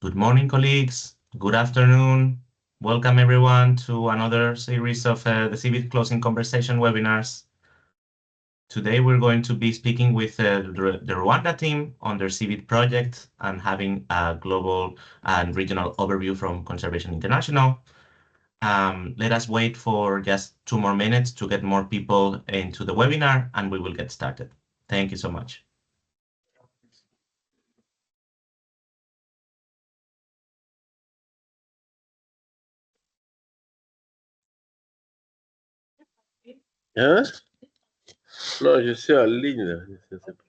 Good morning, colleagues. Good afternoon. Welcome, everyone, to another series of the CBIT Closing Conversation webinars. Today, we're going to be speaking with the Rwanda team on their CBIT project and having a global and regional overview from Conservation International. Let us wait for just 2 more minutes to get more people into the webinar, and we will get started. Thank you so much. Hein? Non, je suis en ligne. Là. Je sais pas.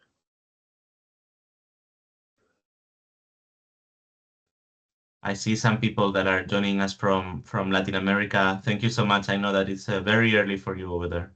I see some people that are joining us from Latin America. Thank you so much. I know that it's very early for you over there.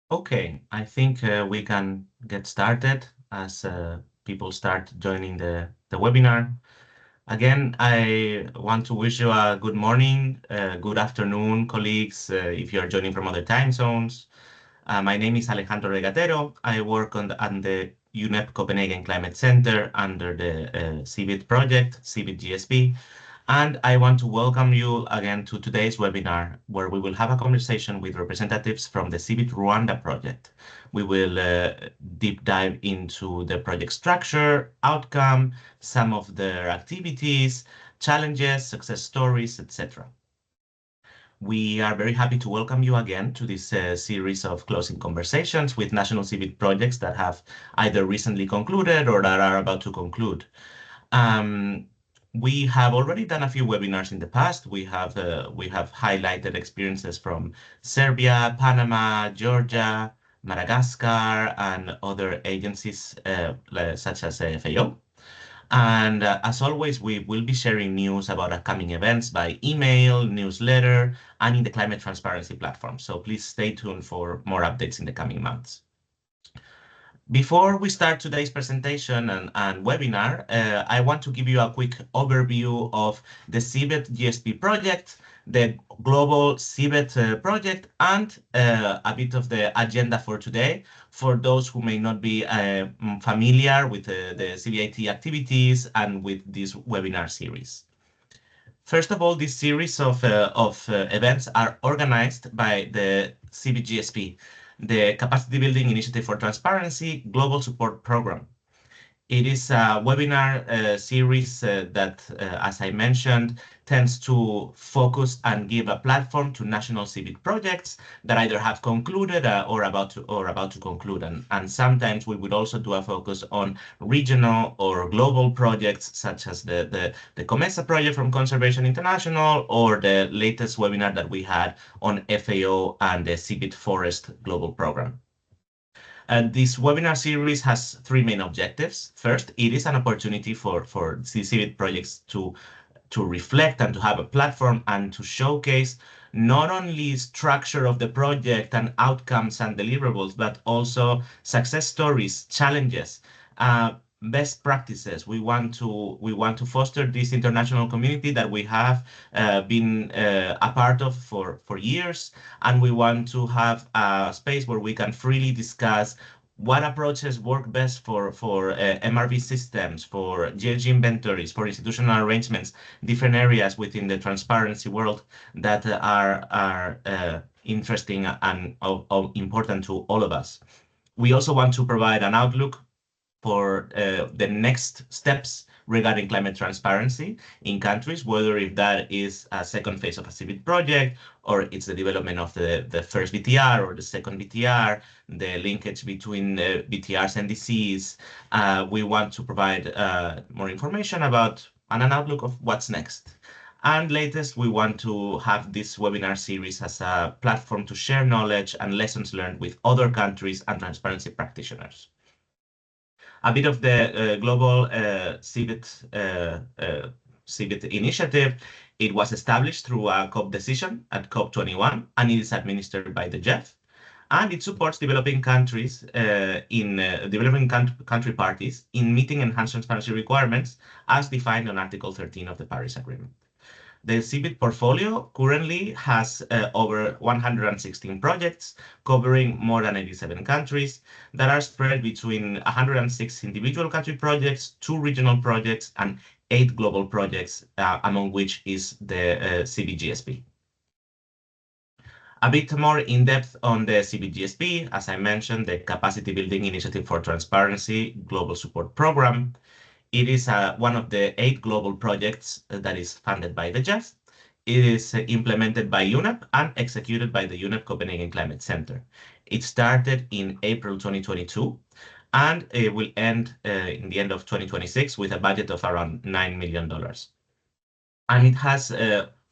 Okay, I think we can get started as people start joining the webinar. Again, I want to wish you a good morning, good afternoon, colleagues, if you're joining from other time zones. My name is Alejandro Regatero. I work on the UNEP Copenhagen Climate Center under the CBIT project, CBIT-GSP. And I want to welcome you again to today's webinar, where we will have a conversation with representatives from the CBIT Rwanda project. We will deep dive into the project structure, outcome, some of their activities, challenges, success stories, etc. We are very happy to welcome you again to this series of closing conversations with national CBIT projects that have either recently concluded or that are about to conclude. We have already done a few webinars in the past. We have highlighted experiences from Serbia, Panama, Georgia, Madagascar, and other agencies such as FAO. And as always, we will be sharing news about upcoming events by email, newsletter, and in the climate transparency platform. So please stay tuned for more updates in the coming months. Before we start today's presentation and webinar, I want to give you a quick overview of the CBIT-GSP project, the global CBIT project, and a bit of the agenda for today for those who may not be familiar with the CBIT activities and with this webinar series. First of all, this series of events are organized by the CBIT-GSP, the Capacity Building Initiative for Transparency Global Support Program. It is a webinar series that, as I mentioned, tends to focus and give a platform to national civic projects that either have concluded or about to conclude. And sometimes we would also do a focus on regional or global projects, such as the COMESA project from Conservation International, or the latest webinar that we had on FAO and the CBIT Forest Global Program. This webinar series has three main objectives. First, it is an opportunity for CBIT projects to reflect and to have a platform and to showcase not only structure of the project and outcomes and deliverables, but also success stories, challenges, best practices. We want to foster this international community that we have been a part of for years, and we want to have a space where we can freely discuss what approaches work best for MRV systems, for GHG inventories, for institutional arrangements, different areas within the transparency world that are interesting and important to all of us. We also want to provide an outlook for the next steps regarding climate transparency in countries, whether if that is a second phase of a CBIT project, or it's the development of the first BTR or the second BTR, the linkage between BTRs and DCs. We want to provide more information about and an outlook of what's next. And latest, we want to have this webinar series as a platform to share knowledge and lessons learned with other countries and transparency practitioners. A bit of the global CBIT initiative. It was established through a COP decision at COP21, and it is administered by the GEF. And it supports developing countries country parties in meeting enhanced transparency requirements as defined on Article 13 of the Paris Agreement. The CBIT portfolio currently has over 116 projects covering more than 87 countries that are spread between 106 individual country projects, 2 regional projects, and 8 global projects, among which is the CBIT-GSP. A bit more in depth on the CBIT-GSP, as I mentioned, the Capacity Building Initiative for Transparency Global Support Program. It is one of the 8 global projects that is funded by the GEF. It is implemented by UNEP and executed by the UNEP Copenhagen Climate Center. It started in April 2022, and it will end in the end of 2026 with a budget of around $9 million. And it has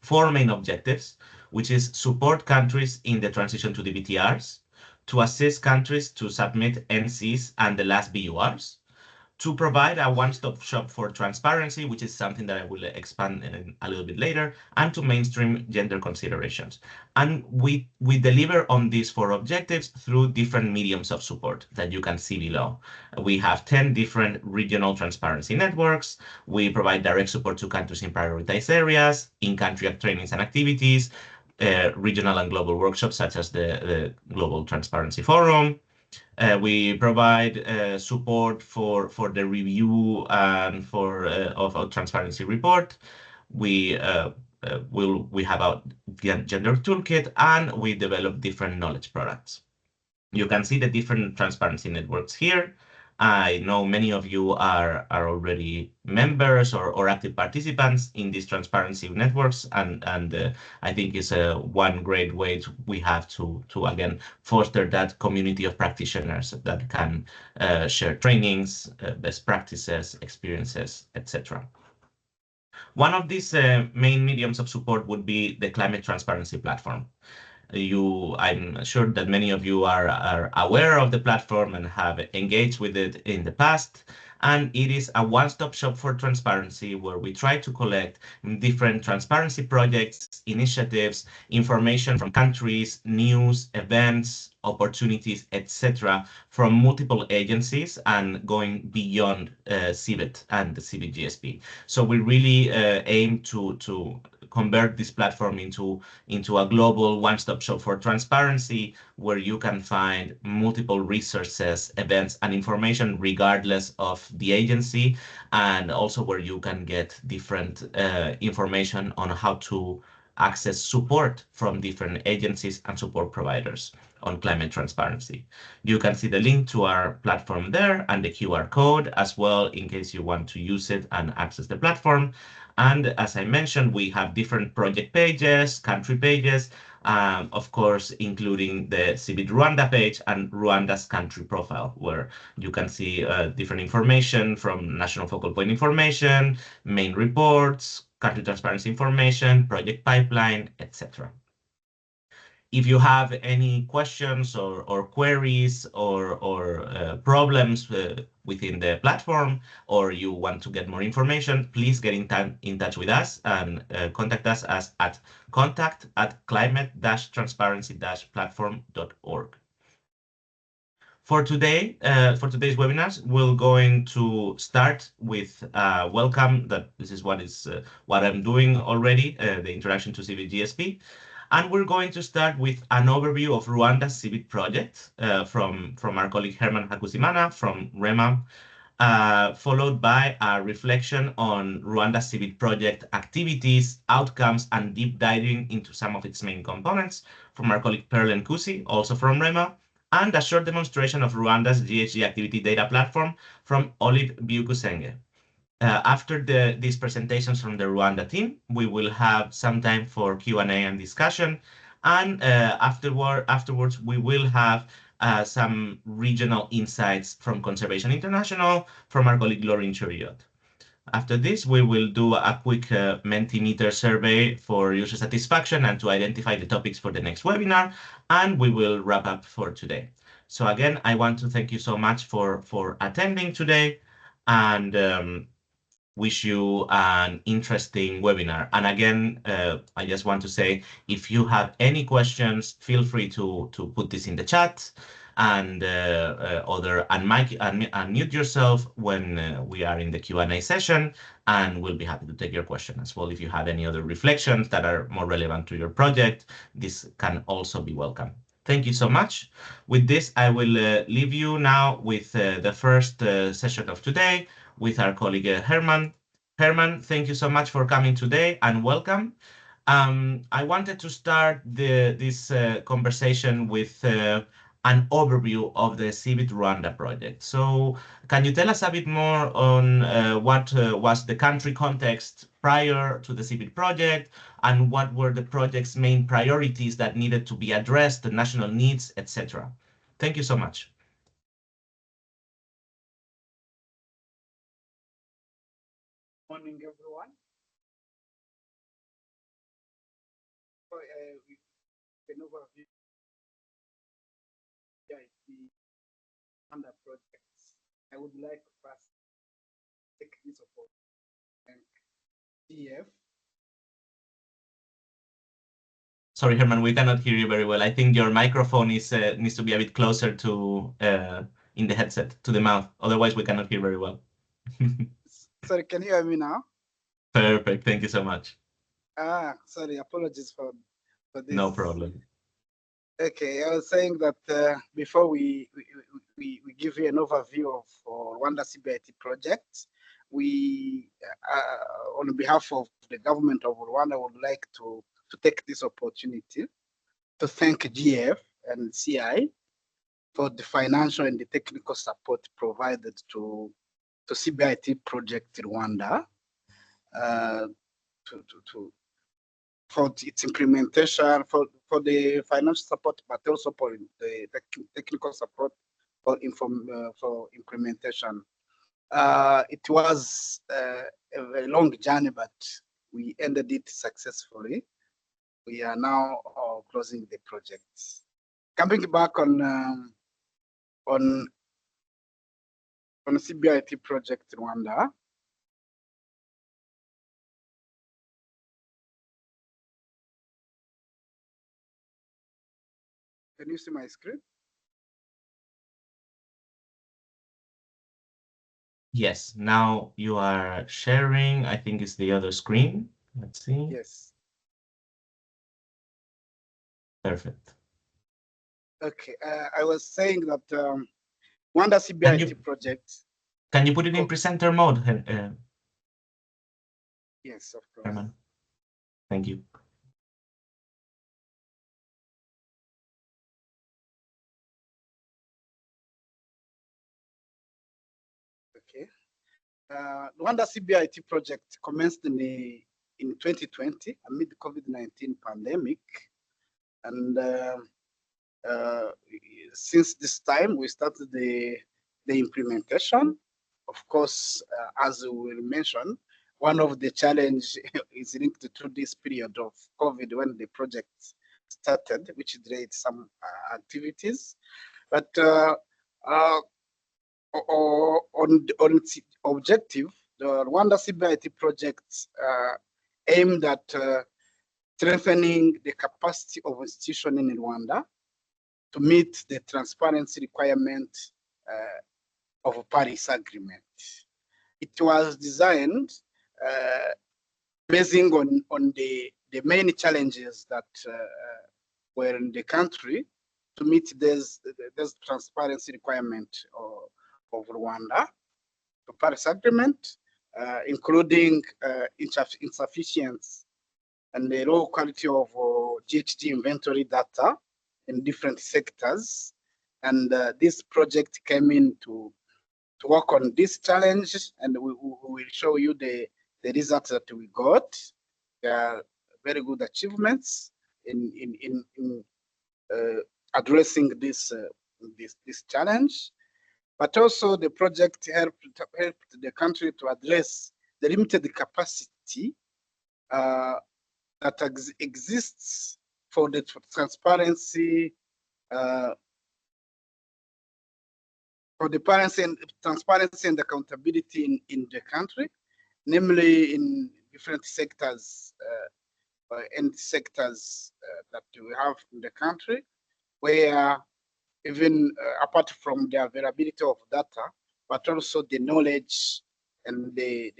4 main objectives, which is support countries in the transition to the BTRs, to assist countries to submit NCs and the last BURs, to provide a one-stop shop for transparency, which is something that I will expand in a little bit later, and to mainstream gender considerations. And we deliver on these 4 objectives through different mediums of support that you can see below. We have 10 different regional transparency networks. We provide direct support to countries in prioritized areas, in-country trainings and activities, regional and global workshops such as the Global Transparency Forum. We provide support for the review and of a transparency report. We have a gender toolkit, and we develop different knowledge products. You can see the different transparency networks here. I know many of you are already members or active participants in these transparency networks, and I think it's one great way we have to again foster that community of practitioners that can share trainings, best practices, experiences, etc. One of these main mediums of support would be the Climate Transparency Platform. I'm sure that many of you are aware of the platform and have engaged with it in the past. And it is a one-stop shop for transparency, where we try to collect different transparency projects, initiatives, information from countries, news, events, opportunities, etc., from multiple agencies and going beyond CBIT and the CBIT-GSP. So we really aim to convert this platform into a global one-stop shop for transparency, where you can find multiple resources, events, and information regardless of the agency, and also where you can get different information on how to access support from different agencies and support providers on climate transparency. You can see the link to our platform there and the QR code as well, in case you want to use it and access the platform. And as I mentioned, we have different project pages, country pages, of course, including the CBIT Rwanda page and Rwanda's country profile, where you can see different information from national focal point information, main reports, country transparency information, project pipeline, etc. If you have any questions or queries or problems within the platform, or you want to get more information, please get in touch with us and contact us at contact@climate-transparency-platform.org. For today's webinars, we're going to start with welcome. That this is what I'm doing already, the introduction to CBIT-GSP. And we're going to start with an overview of Rwanda's CBIT project from our colleague Herman Hakuzimana from REMA, followed by a reflection on Rwanda's CBIT project activities, outcomes, and deep diving into some of its main components from our colleague Perl Nkusi, also from REMA, and a short demonstration of Rwanda's GHG activity data platform from Olive Byukusenge. After these presentations from the Rwanda team, we will have some time for Q&A and discussion. And afterwards, we will have some regional insights from Conservation International from our colleague Lauren Choriot. After this, we will do a quick Mentimeter survey for user satisfaction and to identify the topics for the next webinar, and we will wrap up for today. So again, I want to thank you so much for attending today, and wish you an interesting webinar. And again, I just want to say, if you have any questions, feel free to put this in the chat and unmute yourself when we are in the Q&A session, and we'll be happy to take your question as well. If you have any other reflections that are more relevant to your project, this can also be welcome. Thank you so much. With this, I will leave you now with the first session of today with our colleague Herman. Herman, thank you so much for coming today and welcome. I wanted to start this conversation with an overview of the CBIT Rwanda project. So can you tell us a bit more on what was the country context prior to the CBIT project, and what were the project's main priorities that needed to be addressed, the national needs, etc.? Thank you so much. Morning, everyone. So, an overview under projects. I would like to first take this opportunity to thank GF. Sorry, Herman, we cannot hear you very well. I think your microphone is needs to be a bit closer to in the headset, to the mouth. Otherwise, we cannot hear very well. Sorry, can you hear me now? Perfect. Thank you so much. Sorry, apologies for this. No problem. Okay, I was saying that before we give you an overview of Rwanda CBIT project, we, on behalf of the government of Rwanda, would like to take this opportunity to thank GF and CI for the financial and the technical support provided to CBIT project Rwanda for its implementation, for the financial support, but also for the technical support for implementation. It was a very long journey, but we ended it successfully. We are now closing the project. Coming back on CBIT project Rwanda. Can you see my screen? Yes, now you are sharing. I think it's the other screen. Let's see. Yes. Perfect. Okay, I was saying that Rwanda CBIT project. Can you put it in presenter mode? Yes, of course. Herman. Thank you. Okay. Rwanda CBIT project commenced in 2020 amid the COVID-19 pandemic, and since this time we started the implementation. Of course, as we will mention, one of the challenge is linked to this period of COVID when the project started, which delayed some activities. But on its objective, the Rwanda CBIT project aimed at strengthening the capacity of institutions in Rwanda to meet the transparency requirement of Paris Agreement. It was designed basing on the main challenges that were in the country to meet this transparency requirement of Rwanda, the Paris Agreement, including insufficiency and the low quality of GHG inventory data in different sectors. And this project came in to work on this challenge, and we will show you the results that we got. They are very good achievements in addressing this challenge. But also the project helped the country to address the limited capacity that exists for the transparency transparency and accountability in the country, namely in different sectors and sectors that we have in the country, where even apart from the availability of data, but also the knowledge and the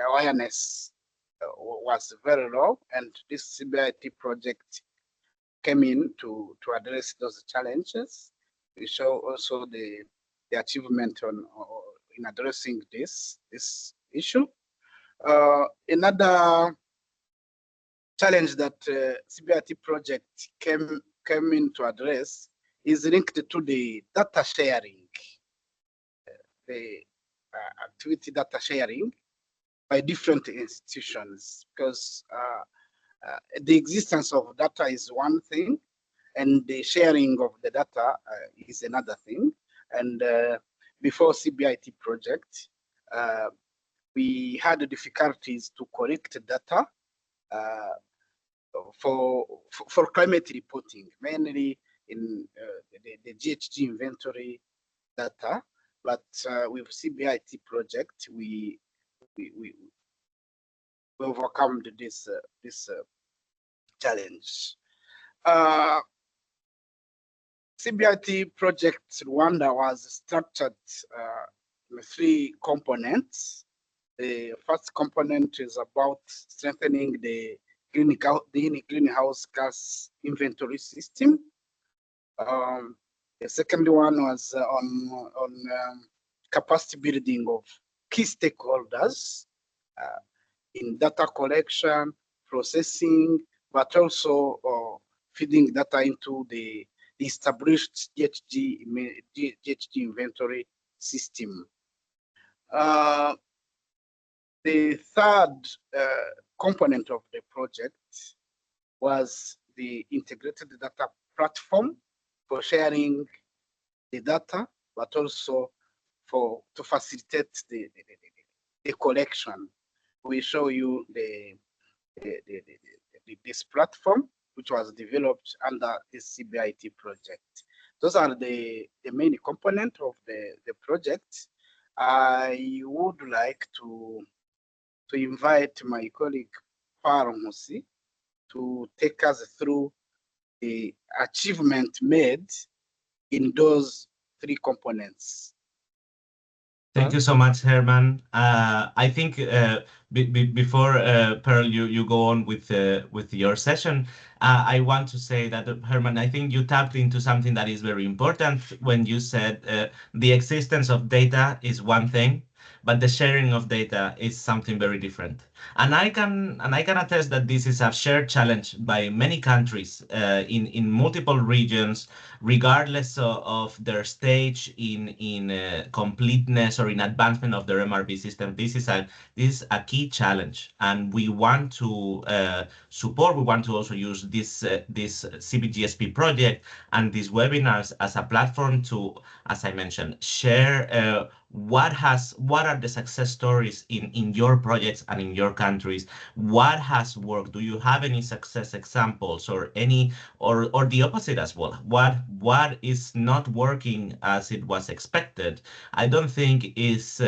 awareness was very low, and this CBIT project came in to address those challenges. We show also the achievement in addressing this issue. Another challenge that CBIT project came in to address is linked to the data sharing, the activity data sharing by different institutions, because the existence of data is one thing, and the sharing of the data is another thing. And before CBIT project, we had difficulties to collect data for climate reporting, mainly in the GHG inventory data. But with CBIT project, we overcome this challenge. CBIT project Rwanda was structured in 3 components. The first component is about strengthening the greenhouse gas inventory system. The second one was on capacity building of key stakeholders in data collection, processing, but also feeding data into the established GHG inventory system. The third component of the project was the integrated data platform for sharing the data, but also to facilitate the collection. We show you this platform, which was developed under this CBIT project. Those are the main component of the project. I would like to invite my colleague Paul Musi to take us through the achievement made in those 3 components. Thank you so much, Herman. I think before Pearl, you go on with your session, I want to say that, Herman, I think you tapped into something that is very important when you said the existence of data is one thing, but the sharing of data is something very different. And I can attest that this is a shared challenge by many countries in multiple regions, regardless of their stage in completeness or in advancement of their MRV system. This is a key challenge, and we want to support. We want to also use this CBIT-GSP project and these webinars as a platform to, as I mentioned, share what are the success stories in your projects and in your countries. What has worked? Do you have any success examples or any or the opposite as well? What is not working as it was expected? I don't think is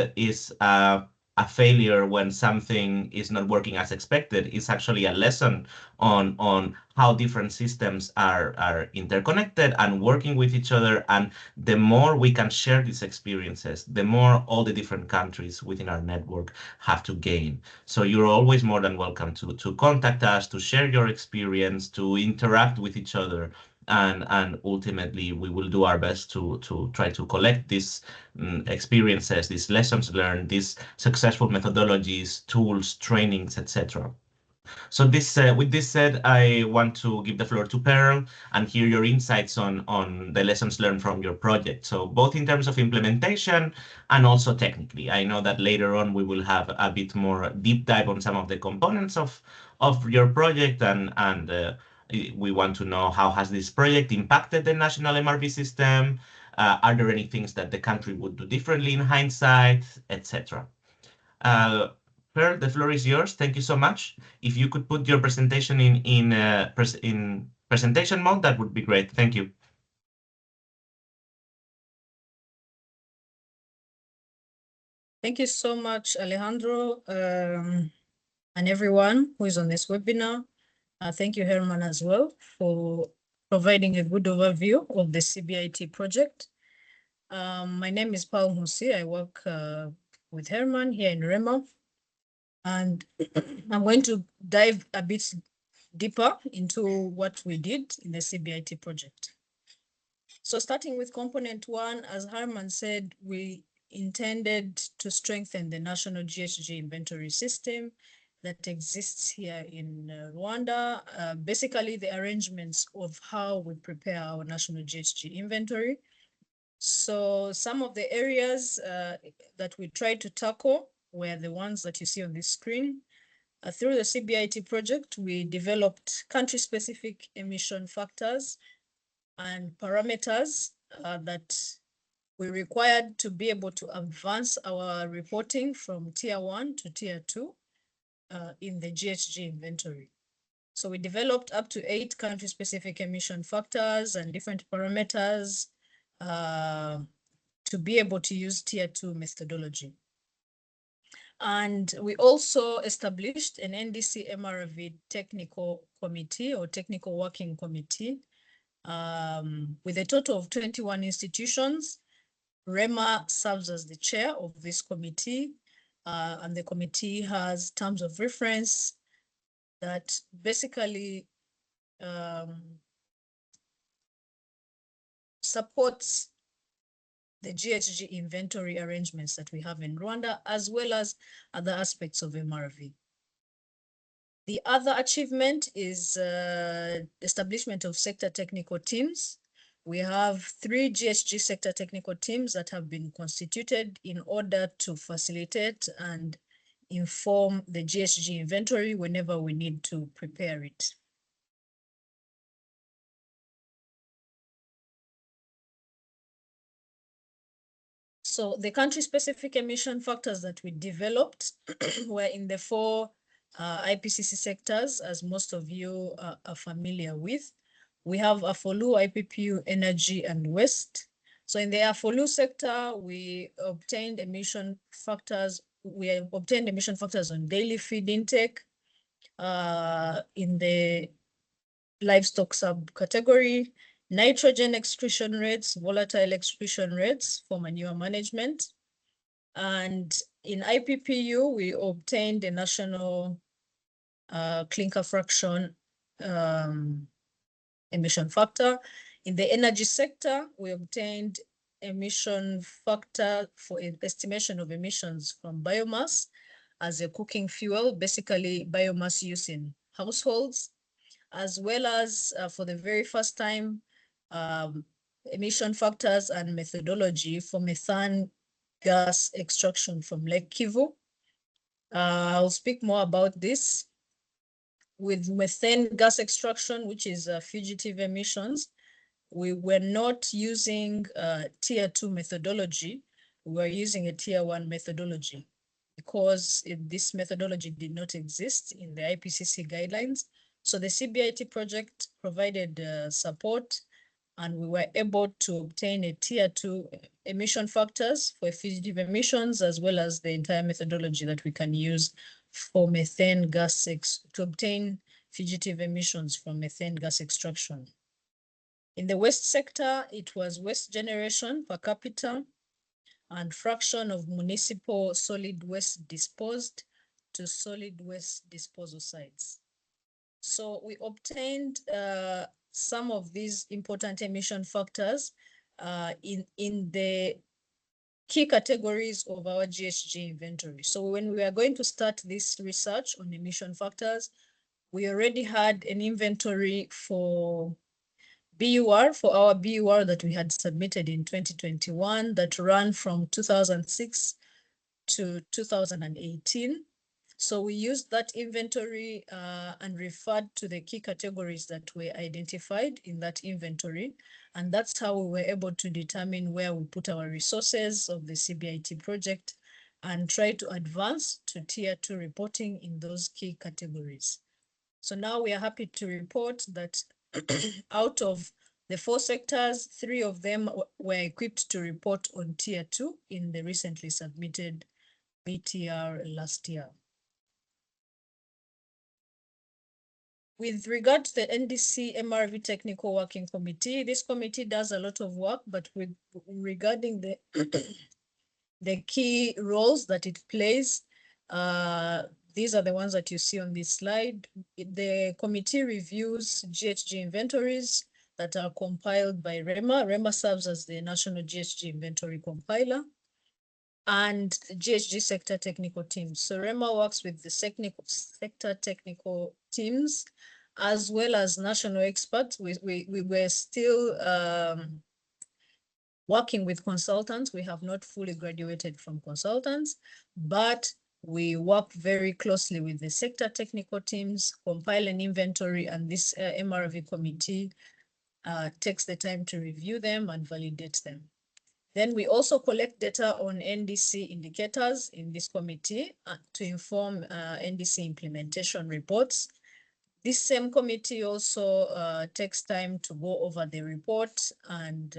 a failure when something is not working as expected. It's actually a lesson on how different systems are interconnected and working with each other. And the more we can share these experiences, the more all the different countries within our network have to gain. So you're always more than welcome to contact us, to share your experience, to interact with each other. And ultimately, we will do our best to try to collect these experiences, these lessons learned, these successful methodologies, tools, trainings, etc. So with this said, I want to give the floor to Pearl and hear your insights on the lessons learned from your project. So both in terms of implementation and also technically. I know that later on we will have a bit more deep dive on some of the components of your project, and we want to know how has this project impacted the national MRV system. Are there any things that the country would do differently in hindsight, etc. Pearl, the floor is yours. Thank you so much. If you could put your presentation in presentation mode, that would be great. Thank you. Thank you so much, Alejandro, and everyone who is on this webinar. Thank you, Herman, as well, for providing a good overview of the CBIT project. My name is Paul Musi. I work with Herman here in Rema. And I'm going to dive a bit deeper into what we did in the CBIT project. So starting with component one, as Herman said, we intended to strengthen the national GHG inventory system that exists here in Rwanda. Basically, the arrangements of how we prepare our national GHG inventory. So some of the areas that we tried to tackle were the ones that you see on this screen. Through the CBIT project, we developed country-specific emission factors and parameters that we required to be able to advance our reporting from tier 1 to tier 2 in the GHG inventory. So we developed up to 8 country-specific emission factors and different parameters to be able to use tier 2 methodology. And we also established an NDC MRV technical committee or technical working committee with a total of 21 institutions. REMA serves as the chair of this committee, and the committee has terms of reference that basically supports the GHG inventory arrangements that we have in Rwanda, as well as other aspects of MRV. The other achievement is establishment of sector technical teams. We have 3 GHG sector technical teams that have been constituted in order to facilitate and inform the GHG inventory whenever we need to prepare it. So the country-specific emission factors that we developed were in the 4 IPCC sectors, as most of you are familiar with. We have Afolu, IPPU, energy, and waste. So in the Afolu sector, we obtained emission factors. We obtained emission factors on daily feed intake, in the livestock subcategory, nitrogen excretion rates, volatile excretion rates for manure management. And in IPPU, we obtained a national clinker fraction emission factor. In the energy sector, we obtained emission factor for estimation of emissions from biomass as a cooking fuel, basically biomass use in households, as well as for the very first time, emission factors and methodology for methane gas extraction from Lake Kivu. I'll speak more about this. With methane gas extraction, which is fugitive emissions, we were not using tier 2 methodology. We were using a tier 1 methodology because this methodology did not exist in the IPCC guidelines. So the CBIT project provided support, and we were able to obtain a tier 2 emission factors for fugitive emissions, as well as the entire methodology that we can use for methane gas to obtain fugitive emissions from methane gas extraction. In the waste sector, it was waste generation per capita and fraction of municipal solid waste disposed to solid waste disposal sites. So we obtained some of these important emission factors in the key categories of our GHG inventory. So when we are going to start this research on emission factors, we already had an inventory for BUR, for our BUR that we had submitted in 2021 that ran from 2006 to 2018. So we used that inventory and referred to the key categories that were identified in that inventory. And that's how we were able to determine where we put our resources of the CBIT project and try to advance to tier 2 reporting in those key categories. So now we are happy to report that out of the 4 sectors, 3 of them were equipped to report on tier 2 in the recently submitted BTR last year. With regard to the NDC MRV Technical Working Committee, this committee does a lot of work, but regarding the the key roles that it plays, these are the ones that you see on this slide. The committee reviews GHG inventories that are compiled by REMA. REMA serves as the National GHG Inventory Compiler, and GHG sector technical teams. So REMA works with the sector technical teams, as well as national experts. We were still working with consultants. We have not fully graduated from consultants, but we work very closely with the sector technical teams, compile an inventory, and this MRV committee takes the time to review them and validate them. Then we also collect data on NDC indicators in this committee to inform NDC implementation reports. This same committee also takes time to go over the report and,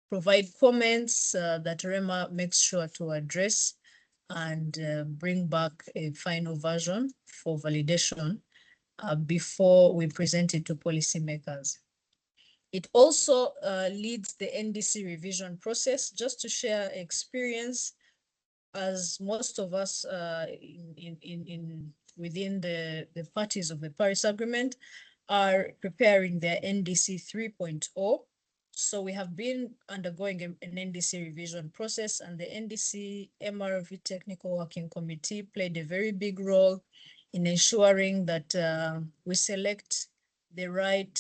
provide comments that REMA makes sure to address and bring back a final version for validation before we present it to policymakers. It also leads the NDC revision process. Just to share experience, as most of us within the parties of the Paris Agreement are preparing their NDC 3.0. So we have been undergoing an NDC revision process, and the NDC MRV Technical Working Committee played a very big role in ensuring that we select the right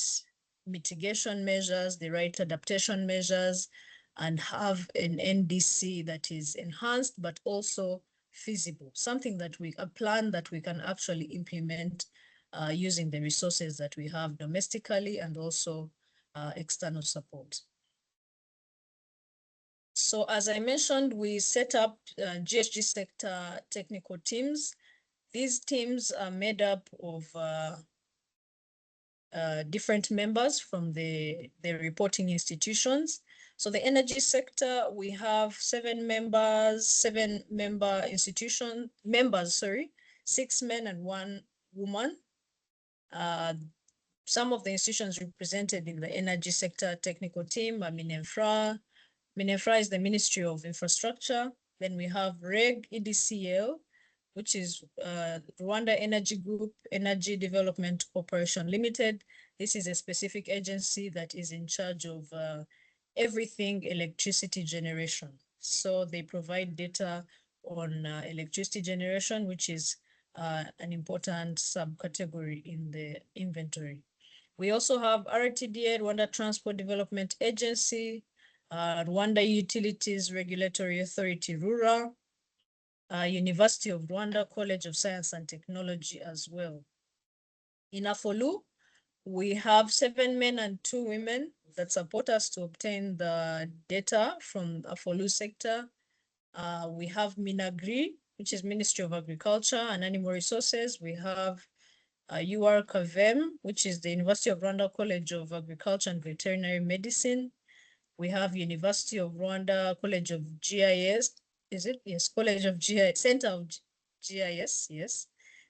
mitigation measures, the right adaptation measures, and have an NDC that is enhanced but also feasible, a plan that we can actually implement using the resources that we have domestically and also external support. So as I mentioned, we set up GHG sector technical teams. These teams are made up of different members from the reporting institutions. So the energy sector, we have 6 men and 1 woman. Some of the institutions represented in the energy sector technical team are Minefra. Minefra is the Ministry of Infrastructure. Then we have REG EDCL, which is Rwanda Energy Group Energy Development Corporation Limited. This is a specific agency that is in charge of everything electricity generation. So they provide data on electricity generation, which is an important subcategory in the inventory. We also have RTDA, Rwanda Transport Development Agency, Rwanda Utilities Regulatory Authority, RURA, University of Rwanda College of Science and Technology as well. In Afolu, we have 7 men and 2 women that support us to obtain the data from Afolu sector. We have Minagri, which is Ministry of Agriculture and Animal Resources. We have UR Kavem, which is the University of Rwanda College of Agriculture and Veterinary Medicine. We have University of Rwanda College of GIS. Is it? Yes, College of GIS, Center of GIS, yes.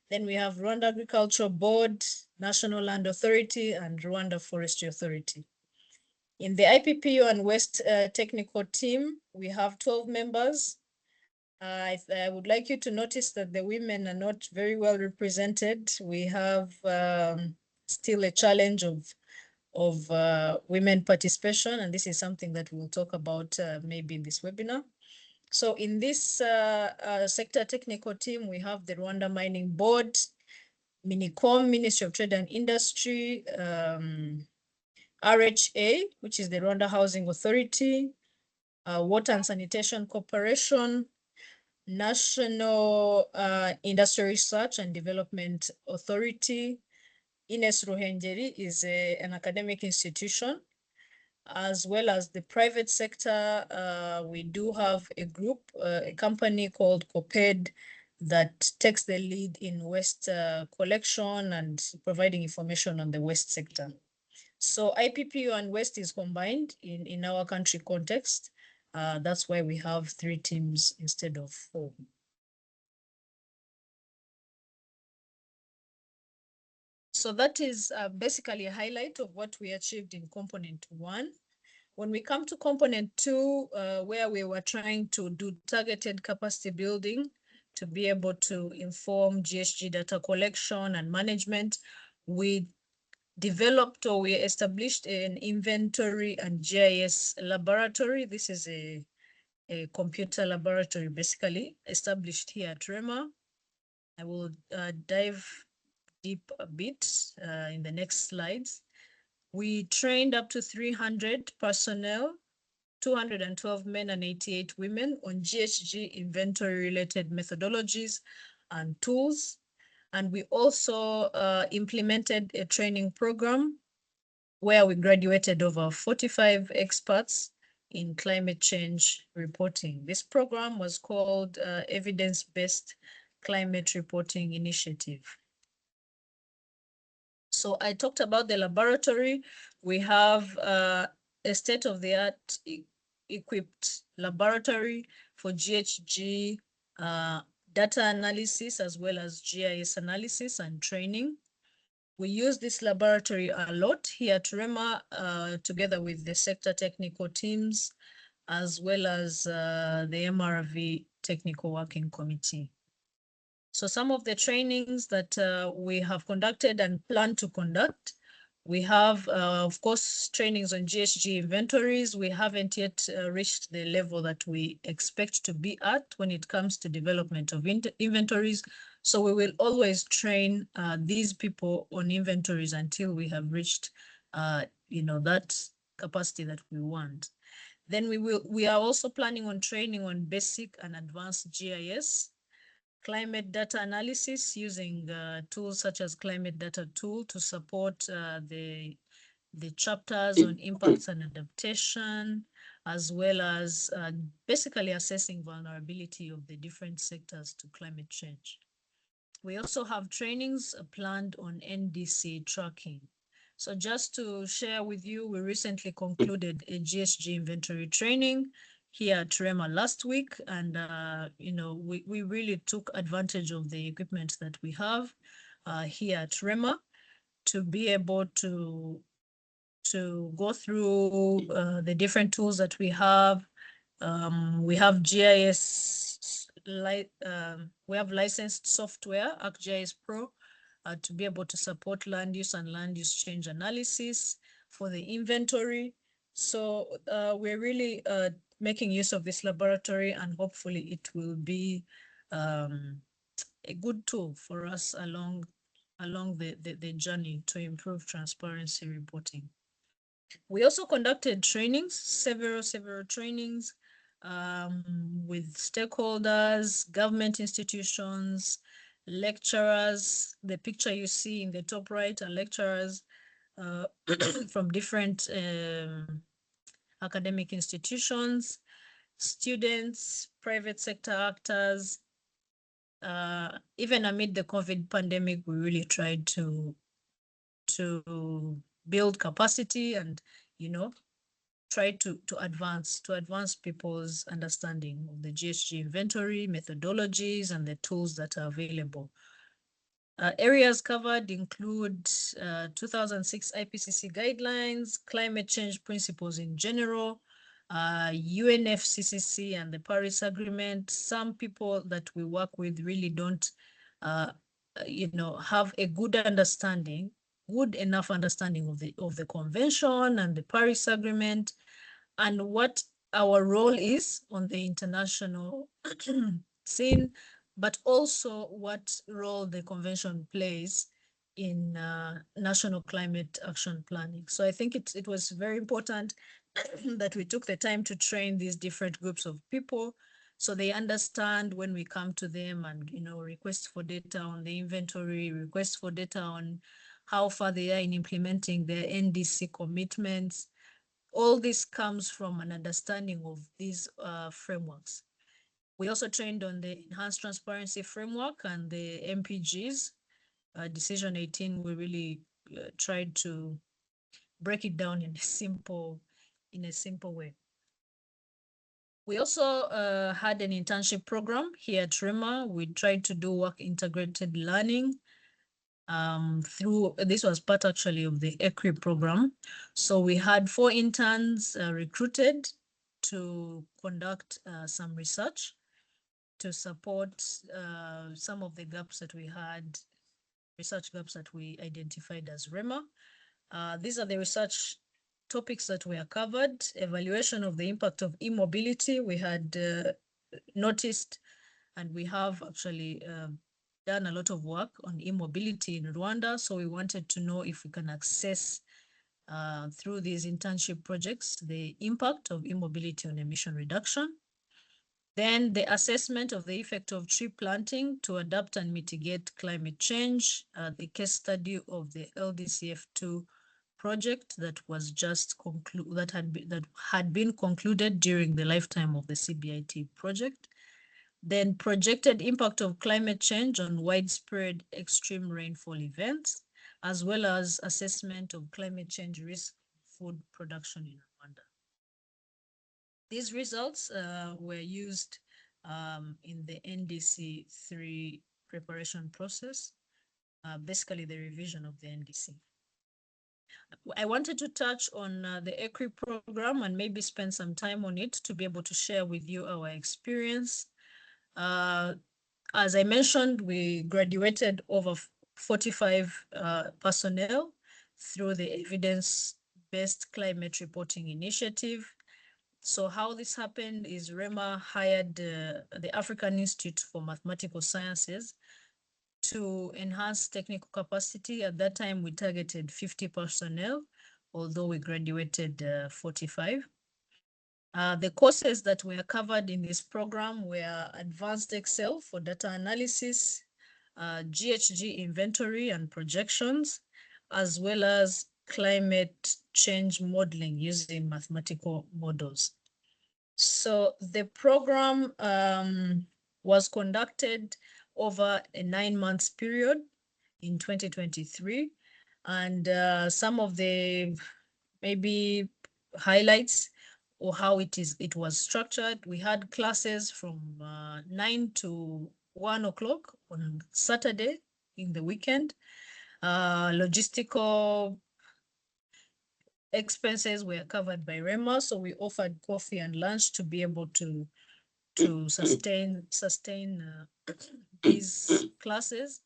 Then we have Rwanda Agricultural Board, National Land Authority, and Rwanda Forestry Authority. In the IPPU and West technical team, we have 12 members. I would like you to notice that the women are not very well represented. We have still a challenge of women participation, and this is something that we'll talk about maybe in this webinar. So in this sector technical team, we have the Rwanda Mining Board, Minicom, Ministry of Trade and Industry, RHA, which is the Rwanda Housing Authority, Water and Sanitation Corporation, National Industry Research and Development Authority. Ines Ruhengeri is an academic institution, as well as the private sector. We do have a group, a company called COPED that takes the lead in waste collection and providing information on the waste sector. So IPPU and waste is combined in our country context. That's why we have 3 teams instead of 4. So that is basically a highlight of what we achieved in component 1. When we come to component 2, where we were trying to do targeted capacity building to be able to inform GHG data collection and management, we developed or we established an inventory and GIS laboratory. This is a computer laboratory basically established here at REMA. I will dive deep a bit in the next slides. We trained up to 300 personnel, 212 men and 88 women on GHG inventory related methodologies and tools. And we also implemented a training program where we graduated over 45 experts in climate change reporting. This program was called Evidence-Based Climate Reporting Initiative. So I talked about the laboratory. We have a state-of-the-art equipped laboratory for GHG data analysis, as well as GIS analysis and training. We use this laboratory a lot here at REMA, together with the sector technical teams, as well as the MRV Technical Working Committee. So some of the trainings that we have conducted and plan to conduct, we have, of course, trainings on GHG inventories. We haven't yet reached the level that we expect to be at when it comes to development of inventories. So we will always train these people on inventories until we have reached, that capacity that we want. Then we are also planning on training on basic and advanced GIS, climate data analysis using tools such as Climate Data Tool to support the chapters on impacts and adaptation, as well as basically assessing vulnerability of the different sectors to climate change. We also have trainings planned on NDC tracking. So just to share with you, we recently concluded a GHG inventory training here at REMA last week, and we really took advantage of the equipment that we have here at REMA to be able to go through the different tools that we have. We have GIS, we have licensed software, ArcGIS Pro, to be able to support land use and land use change analysis for the inventory. So we're really making use of this laboratory, and hopefully it will be a good tool for us along the journey to improve transparency reporting. We also conducted trainings, several trainings with stakeholders, government institutions, lecturers. The picture you see in the top right are lecturers from different academic institutions, students, private sector actors. Even amid the COVID pandemic, we really tried to build capacity and, try to advance people's understanding of the GHG inventory, methodologies, and the tools that are available. Areas covered include 2006 IPCC guidelines, climate change principles in general, UNFCCC and the Paris Agreement. Some people that we work with really don't, have a good enough understanding of the convention and the Paris Agreement, and what our role is on the international scene, but also what role the convention plays in national climate action planning. So I think it was very important that we took the time to train these different groups of people so they understand when we come to them and, request for data on the inventory, request for data on how far they are in implementing their NDC commitments. All this comes from an understanding of these frameworks. We also trained on the Enhanced Transparency Framework and the MPGs. Decision 18, we really tried to break it down in a simple way. We also had an internship program here at REMA. We tried to do work integrated learning this was part actually of the ECRI program. So we had 4 interns recruited to conduct some research to support some of the gaps that we had, research gaps that we identified as REMA. These are the research topics that were covered. Evaluation of the impact of e-mobility. We had noticed, and we have actually done a lot of work on e-mobility in Rwanda. So we wanted to know if we can access through these internship projects, the impact of e-mobility on emission reduction. Then the assessment of the effect of tree planting to adapt and mitigate climate change, the case study of the LDCF2 project that was just that had been concluded during the lifetime of the CBIT project. Then projected impact of climate change on widespread extreme rainfall events, as well as assessment of climate change risk food production in Rwanda. These results were used in the NDC3 preparation process, basically the revision of the NDC. I wanted to touch on the ECRI program and maybe spend some time on it to be able to share with you our experience. As I mentioned, we graduated over 45 personnel through the evidence-based climate reporting initiative. So how this happened is REMA hired the African Institute for Mathematical Sciences to enhance technical capacity. At that time, we targeted 50 personnel, although we graduated 45. The courses that were covered in this program were Advanced Excel for data analysis, GHG inventory and projections, as well as climate change modeling using mathematical models. So the program was conducted over a 9 months period in 2023. And some of the maybe highlights or how it was structured. We had classes from 9 to 1 o'clock on Saturday in the weekend. Logistical expenses were covered by REMA, so we offered coffee and lunch to be able to sustain these classes.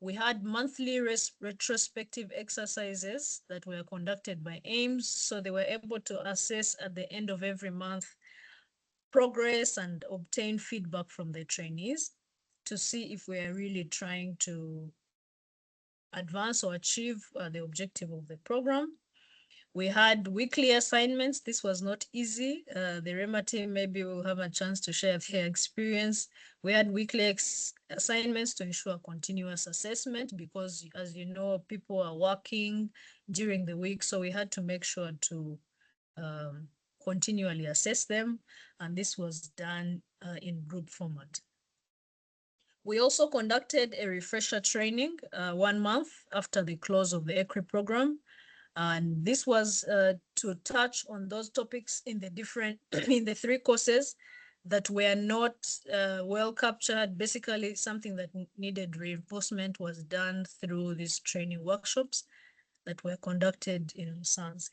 We had monthly retrospective exercises that were conducted by AIMS, so they were able to assess at the end of every month progress and obtain feedback from the trainees to see if we are really trying to advance or achieve the objective of the program. We had weekly assignments. This was not easy. The REMA team maybe will have a chance to share their experience. We had weekly assignments to ensure continuous assessment because, as you know, people are working during the week. So we had to make sure to continually assess them. And this was done in group format. We also conducted a refresher training 1 month after the close of the ECRI program. And this was to touch on those topics in the different, in the 3 courses that were not well captured. Basically, something that needed reinforcement was done through these training workshops that were conducted in Msanze.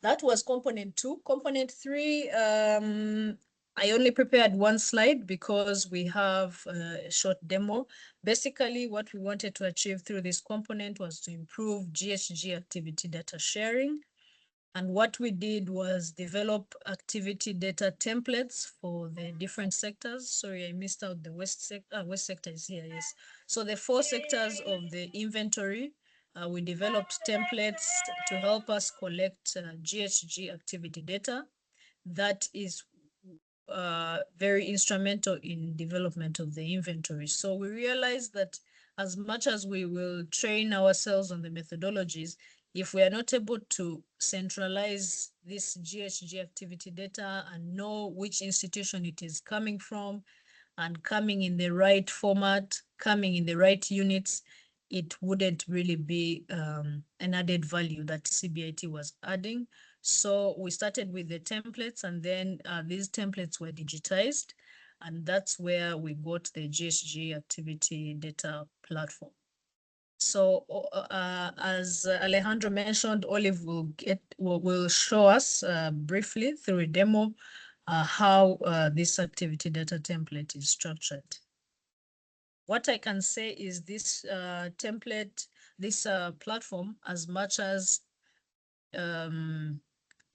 That was component 2. Component 3, I only prepared 1 slide because we have a short demo. Basically, what we wanted to achieve through this component was to improve GHG activity data sharing. And what we did was develop activity data templates for the different sectors. Sorry, I missed out the West sector. West sector is here, yes. So the 4 sectors of the inventory, we developed templates to help us collect GHG activity data. That is very instrumental in development of the inventory. So we realized that as much as we will train ourselves on the methodologies, if we are not able to centralize this GHG activity data and know which institution it is coming from and coming in the right format, coming in the right units, it wouldn't really be an added value that CBIT was adding. So we started with the templates, and then these templates were digitized, and that's where we got the GHG activity data platform. So as Alejandro mentioned, Olive will show us briefly through a demo how this activity data template is structured. What I can say is this template, this platform, as much as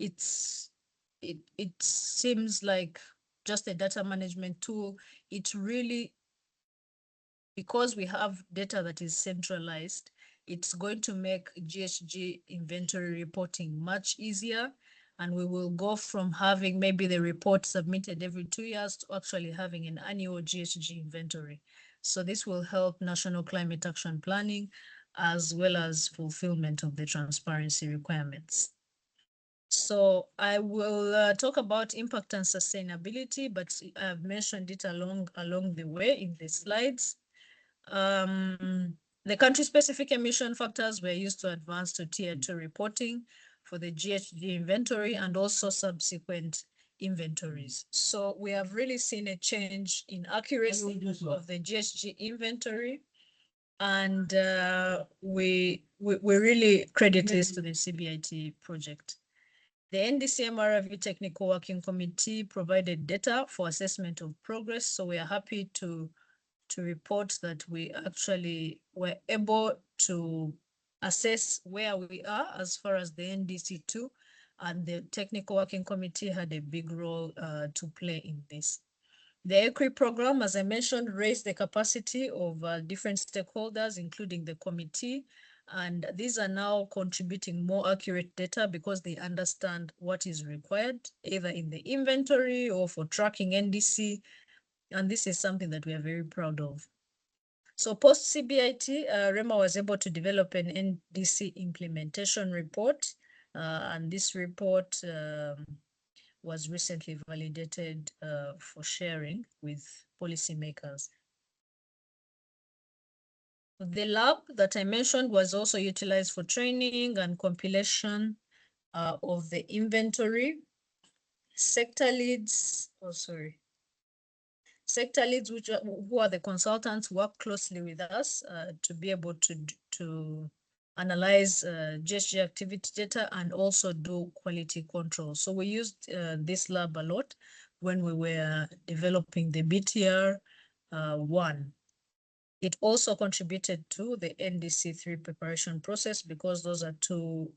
it seems like just a data management tool, it really, because we have data that is centralized, it's going to make GHG inventory reporting much easier. And we will go from having maybe the report submitted every 2 years to actually having an annual GHG inventory. So this will help national climate action planning as well as fulfillment of the transparency requirements. So I will talk about impact and sustainability, but I've mentioned it along the way in the slides. The country-specific emission factors were used to advance to Tier 2 reporting for the GHG inventory and also subsequent inventories. So we have really seen a change in accuracy of the GHG inventory, and we really credit this to the CBIT project. The NDC-MRRV Technical Working Committee provided data for assessment of progress, so we are happy to report that we actually were able to assess where we are as far as the NDC2, and the Technical Working Committee had a big role to play in this. The ECRI program, as I mentioned, raised the capacity of different stakeholders, including the committee, and these are now contributing more accurate data because they understand what is required, either in the inventory or for tracking NDC. And this is something that we are very proud of. So post CBIT, REMA was able to develop an NDC implementation report. And this report was recently validated for sharing with policymakers. The lab that I mentioned was also utilized for training and compilation of the inventory. Sector leads, sector leads, who are the consultants, work closely with us to be able to analyze GHG activity data and also do quality control. So we used this lab a lot when we were developing the BTR 1. It also contributed to the NDC3 preparation process because those are two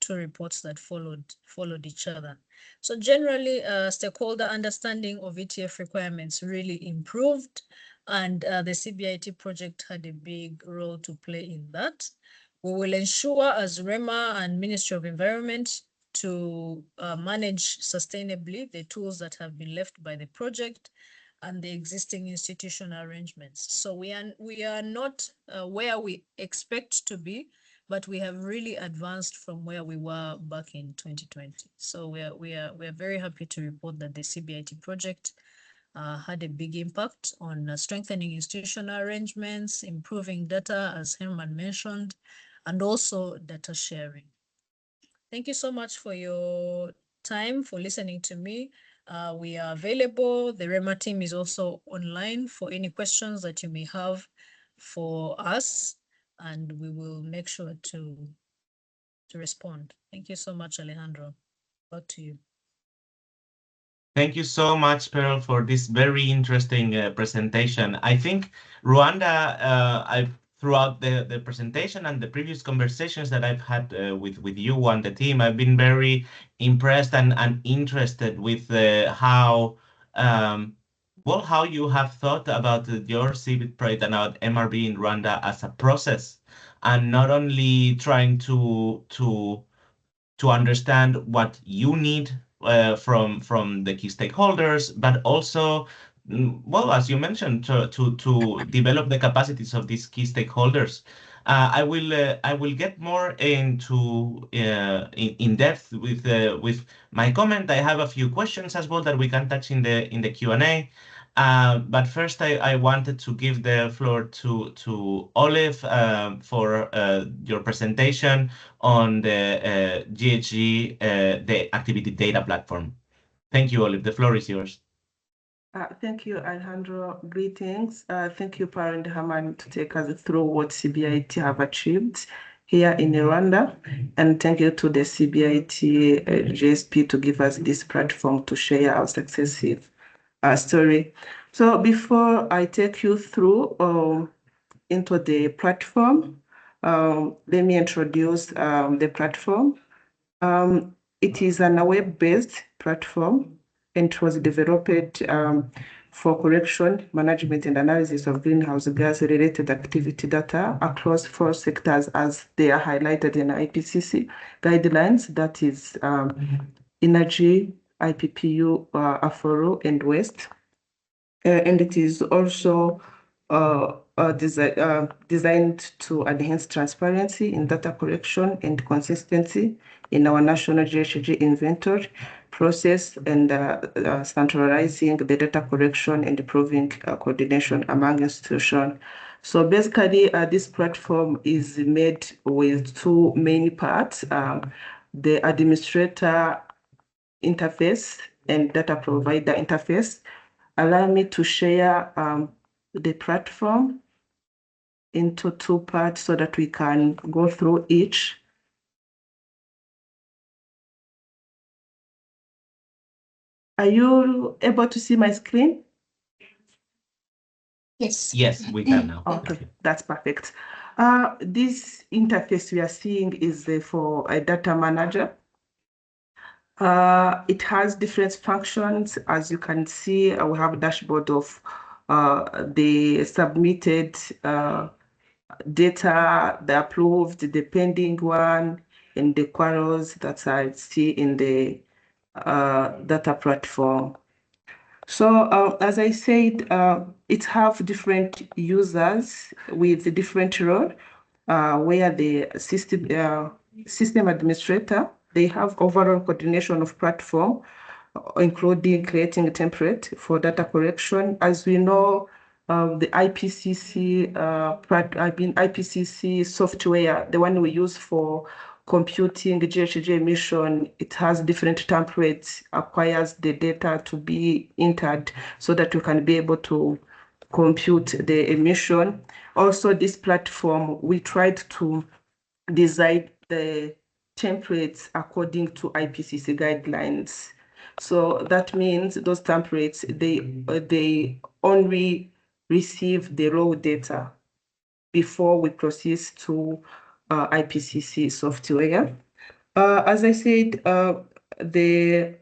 reports that followed each other. So generally, stakeholder understanding of ETF requirements really improved, and the CBIT project had a big role to play in that. We will ensure as REMA and Ministry of Environment to manage sustainably the tools that have been left by the project and the existing institutional arrangements. So we are not where we expect to be, but we have really advanced from where we were back in 2020. So we are very happy to report that the CBIT project had a big impact on strengthening institutional arrangements, improving data, as Herman mentioned, and also data sharing. Thank you so much for your time, for listening to me. We are available. The REMA team is also online for any questions that you may have for us, and we will make sure to respond. Thank you so much, Alejandro. Back to you. Thank you so much, Pearl, for this very interesting presentation. I think Rwanda, throughout the presentation and the previous conversations that I've had with you and the team, I've been very impressed and interested with how how you have thought about your CBIT project and about MRB in Rwanda as a process, and not only trying to understand what you need from the key stakeholders, but also, well, as you mentioned, to develop the capacities of these key stakeholders. I will get more into in depth with my comment. I have a few questions as well that we can touch in the Q&A. But first, I wanted to give the floor to Olive for your presentation on the GHG, the activity data platform. Thank you, Olive. The floor is yours. Thank you, Alejandro. Greetings. Thank you, Pearl and Herman, to take us through what CBIT have achieved here in Rwanda. And thank you to the CBIT-GSP to give us this platform to share our successive story. So before I take you through into the platform, let me introduce the platform. It is a web-based platform, and it was developed for collection, management, and analysis of greenhouse gas-related activity data across 4 sectors as they are highlighted in IPCC guidelines, that is energy, IPPU, AFORO, and waste. And it is also designed to enhance transparency in data collection and consistency in our national GHG inventory process, and centralizing the data collection and improving coordination among institutions. So basically, this platform is made with 2 main parts, the administrator interface and data provider interface. Allow me to share the platform into 2 parts so that we can go through each. Are you able to see my screen? Yes. Yes, we can now. Okay, that's perfect. This interface we are seeing is for a data manager. It has different functions. As you can see, we have a dashboard of the submitted data, the approved, the pending one, and the queries that I see in the data platform. So as I said, it have different users with different role, where the system administrator, they have overall coordination of platform, including creating a template for data collection. As we know, the IPCC software, the one we use for computing GHG emission, it has different templates, acquires the data to be entered so that you can be able to compute the emission. Also, this platform, we tried to design the templates according to IPCC guidelines. So that means those templates, they only receive the raw data before we proceed to IPCC software. As I said, the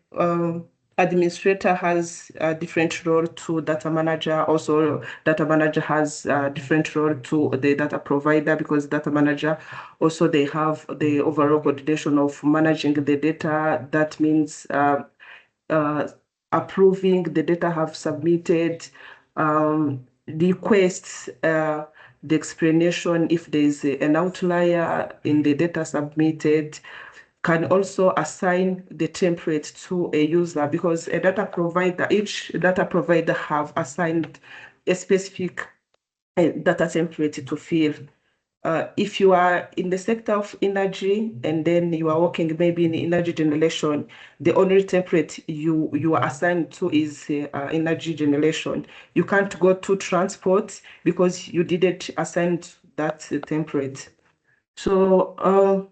administrator has a different role to data manager. Also, data manager has a different role to the data provider, because data manager also, they have the overall coordination of managing the data. That means approving the data have submitted, requests, the explanation if there is an outlier in the data submitted, can also assign the template to a user, because a data provider, each data provider have assigned a specific data template to fill. If you are in the sector of energy and then you are working maybe in energy generation, the only template you are assigned to is energy generation. You can't go to transport because you didn't assign that template. So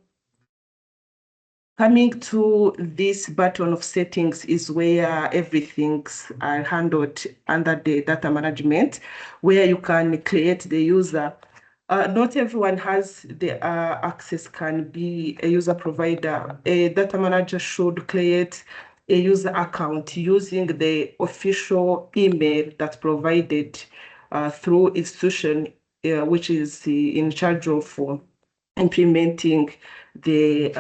coming to this button of settings is where everything's handled under the data management, where you can create the user. Not everyone has the access, can be a user provider. A data manager should create a user account using the official email that's provided through institution, which is in charge of implementing the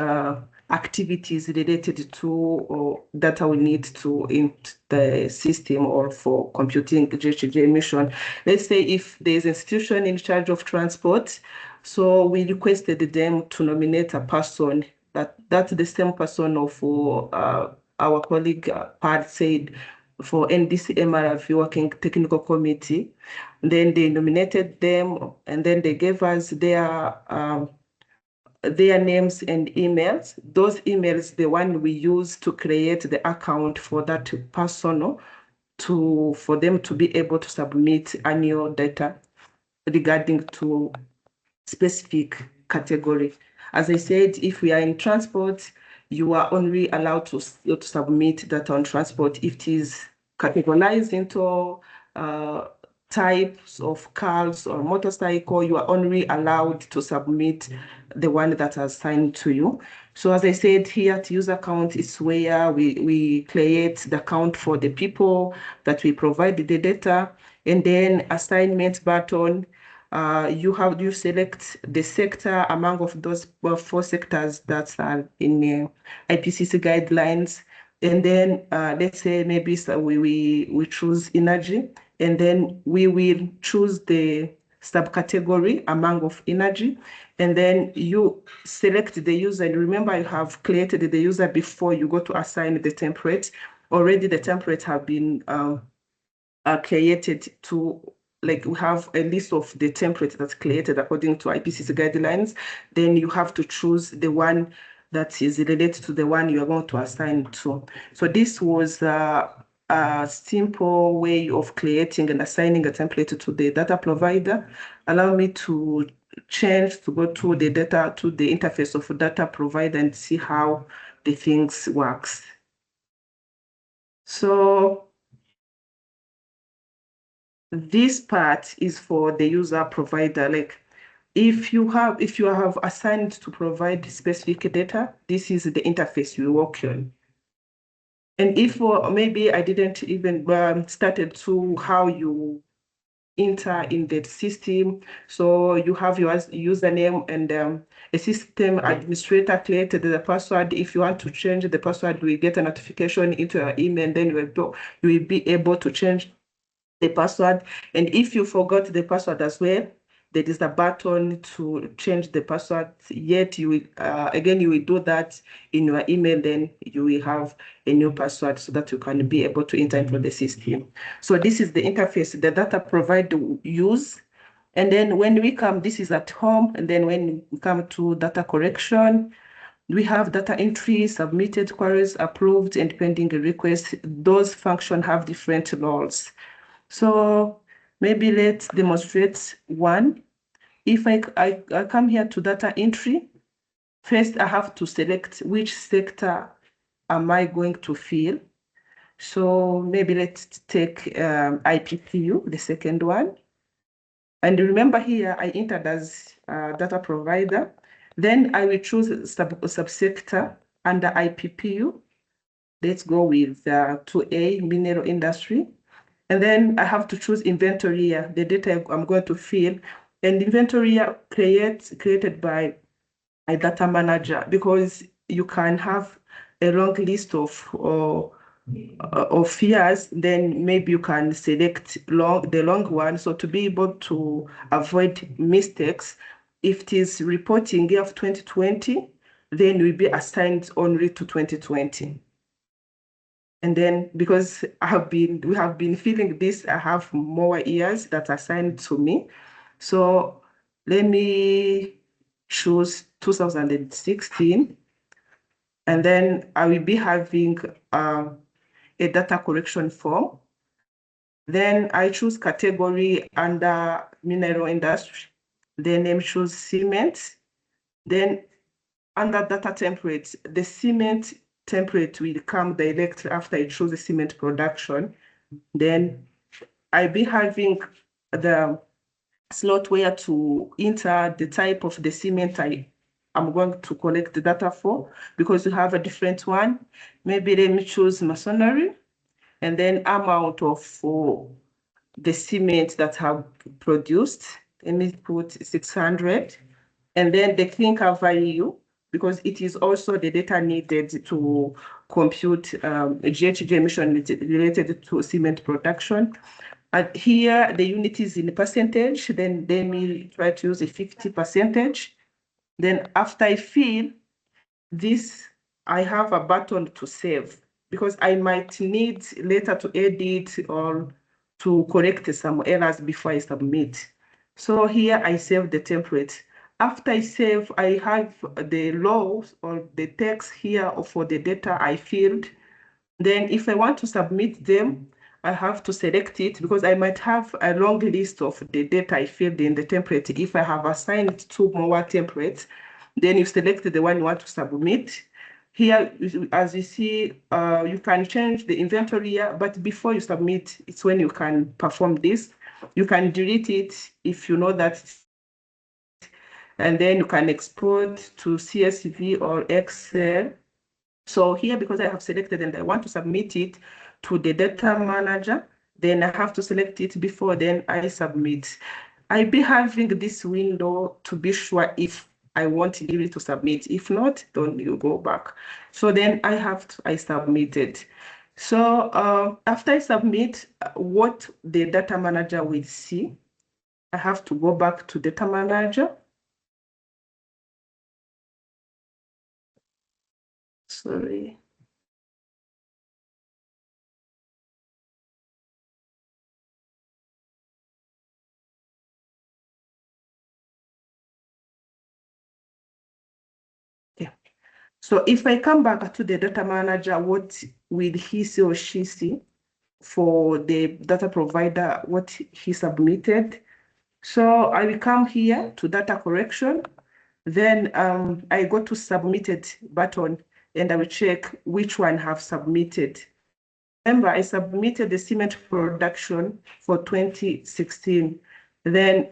activities related to data we need to in the system or for computing GHG emission. Let's say if there's an institution in charge of transport, so we requested them to nominate a person that's the same person of our colleague Pat said for NDC MRV Working Technical Committee. Then they nominated them, and then they gave us their names and emails. Those emails, the one we use to create the account for that person, for them to be able to submit annual data regarding to specific category. As I said, if we are in transport, you are only allowed to submit data on transport if it is categorized into types of cars or motorcycle. You are only allowed to submit the one that is assigned to you. So as I said, here at user account is where we create the account for the people that we provide the data, and then assignment button. You select the sector among of those 4 sectors that are in IPCC guidelines, and then let's say maybe we choose energy, and then we will choose the subcategory among of energy, and then you select the user. And remember, you have created the user before you go to assign the template. Already the templates have been created to, like, we have a list of the template that's created according to IPCC guidelines. Then you have to choose the one that is related to the one you are going to assign to. So this was a simple way of creating and assigning a template to the data provider. Allow me to change to go to the data, to the interface of data provider, and see how the things works. So this part is for the user provider. Like, if you have assigned to provide specific data, this is the interface you work on. And if maybe I didn't even started to how you enter in the system, so you have your username, and a system administrator created the password. If you want to change the password, we get a notification into your email, and then you will be able to change the password. And if you forgot the password as well, there is a button to change the password. Yet you will again, you will do that in your email, then you will have a new password so that you can be able to enter into the system. So this is the interface the data provider use. And then when we come, this is at home, and then when we come to data correction, we have data entry, submitted queries, approved, and pending requests. Those functions have different roles. So maybe let's demonstrate one. If I come here to data entry, first I have to select which sector am I going to fill. So maybe let's take IPPU, the second one. And remember here, I entered as a data provider. Then I will choose subsector under IPPU. Let's go with 2A, mineral industry. And then I have to choose inventory year, the data I'm going to fill. And inventory year created by a data manager, because you can have a long list of years, then maybe you can select the long one. So to be able to avoid mistakes, if it is reporting year of 2020, then will be assigned only to 2020. And then because we have been feeling this, I have more years that are assigned to me. So let me choose 2016. And then I will be having a data collection form. Then I choose category under mineral industry. Then I choose cement. Then under data templates, the cement template will come directly after I choose the cement production. Then I'll be having the slot where to enter the type of the cement I'm going to collect the data for, because you have a different one. Maybe let me choose masonry, and then amount of the cement that have produced. Let me put 600, and then the clinker value, because it is also the data needed to compute GHG emission related to cement production. And here the unit is in percentage, then let me try to use a 50%. Then after I fill this, I have a button to save, because I might need later to edit or to correct some errors before I submit. So here I save the template. After I save, I have the laws or the text here for the data I filled. Then if I want to submit them, I have to select it, because I might have a long list of the data I filled in the template. If I have assigned 2 more templates, then you select the one you want to submit. Here, as you see, you can change the inventory year, but before you submit, it's when you can perform this. You can delete it if you know that, and then you can export to CSV or Excel. So here, because I have selected and I want to submit it to the data manager, then I have to select it before then I submit. I'll be having this window to be sure if I want it to submit. If not, then you go back. So then I submitted. So after I submit, what the data manager will see, I have to go back to data manager. Sorry. Yeah. So if I come back to the data manager, what will he see or she see for the data provider, what he submitted? So I will come here to data correction. Then I go to submitted button, and I will check which one have submitted. Remember, I submitted the cement production for 2016. Then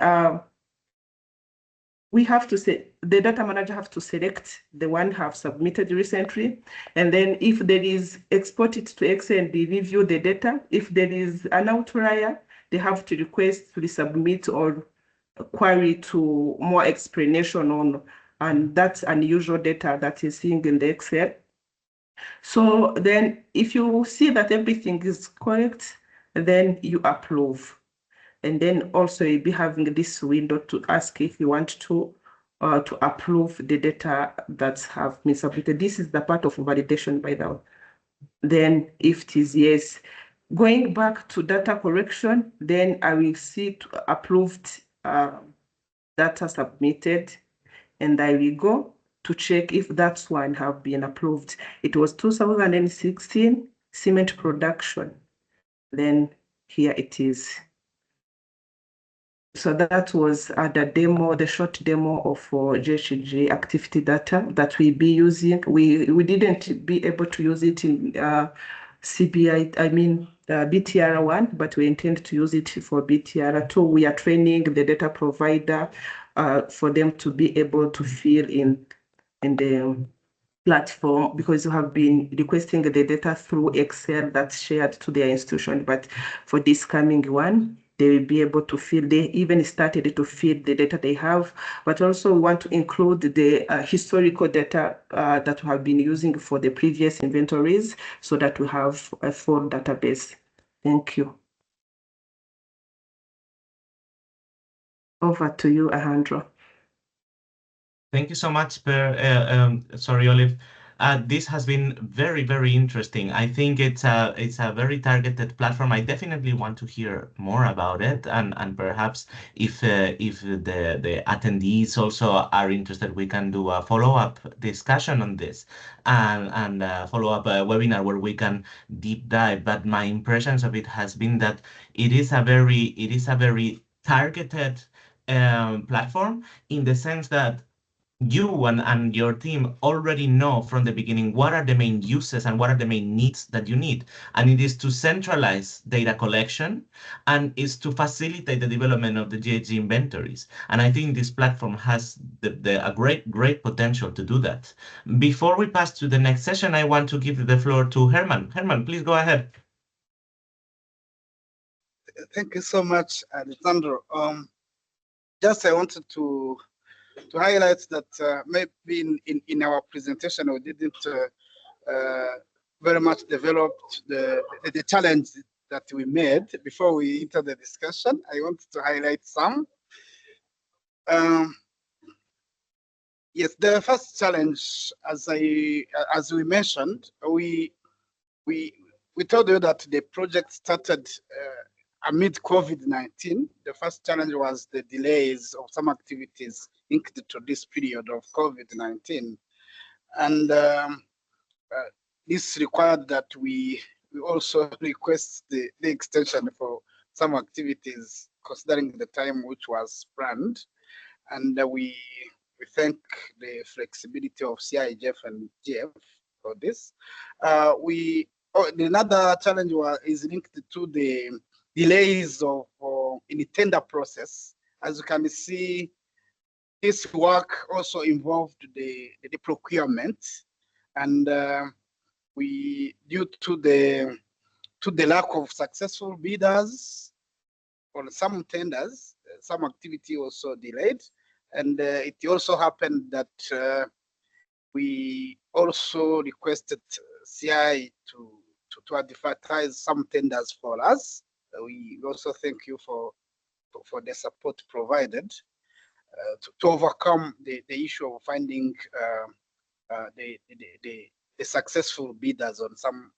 we have to say, the data manager have to select the one have submitted recently. And then if there is, export it to Excel and review the data. If there is an outlier, they have to request to resubmit or query to more explanation on, and that's unusual data that is seeing in the Excel. So then if you see that everything is correct, then you approve. And then also you'll be having this window to ask if you want to approve the data that have been submitted. This is the part of validation by the way. Then if it is yes, going back to data correction, then I will see approved data submitted, and I will go to check if that one have been approved. It was 2016 cement production. Then here it is. So that was the short demo of GHG activity data that we'll be using. We didn't be able to use it in BTR1, but we intend to use it for BTR2. We are training the data provider for them to be able to fill in the platform, because you have been requesting the data through Excel that's shared to their institution. But for this coming one, they will be able to fill. They even started to fill the data they have, but also we want to include the historical data that we have been using for the previous inventories, so that we have a full database. Thank you. Over to you, Alejandro. Thank you so much, sorry, Olive. This has been very, very interesting. I think it's a very targeted platform. I definitely want to hear more about it, and perhaps if the attendees also are interested, we can do a follow-up discussion on this and follow-up webinar where we can deep dive. But my impressions of it has been that it is a very targeted platform, in the sense that you and your team already know from the beginning what are the main uses and what are the main needs that you need. And it is to centralize data collection, and is to facilitate the development of the GHG inventories. And I think this platform has a great potential to do that. Before we pass to the next session, I want to give the floor to Herman. Herman, please go ahead. Thank you so much, Alessandro. Just I wanted to highlight that maybe in our presentation we didn't very much develop the challenge that we made before we enter the discussion. I wanted to highlight some. Yes, the first challenge, as we mentioned, we told you that the project started amid COVID-19. The first challenge was the delays of some activities linked to this period of COVID-19. And this required that we also request the extension for some activities, considering the time which was planned. And we thank the flexibility of CIGF and GF for this. Another challenge is linked to the delays in the tender process. As you can see, this work also involved the procurement, and due to the lack of successful bidders on some tenders, some activity also delayed, and it also happened that we also requested CI to advertise some tenders for us. We also thank you for the support provided to overcome the issue of finding the successful bidders on some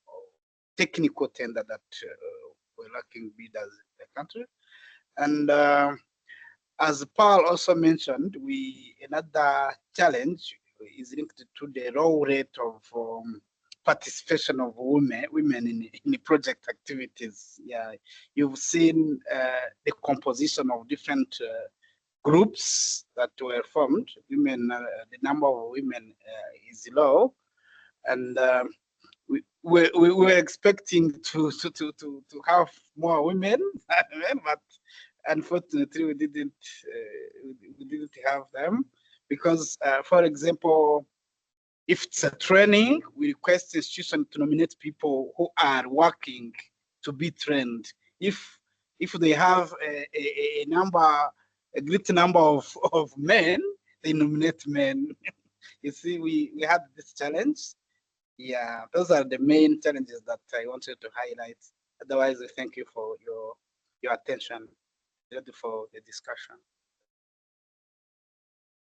technical tender that were lacking bidders in the country. And as Paul also mentioned, another challenge is linked to the low rate of participation of women in the project activities. Yeah, you've seen the composition of different groups that were formed. Women, the number of women is low, and we were expecting to have more women, but unfortunately we didn't have them, because for example, if it's a training, we request the institution to nominate people who are working to be trained. If they have a great number of men, they nominate men. You see, we had this challenge. Yeah, those are the main challenges that I wanted to highlight. Otherwise, I thank you for your attention. Ready for the discussion.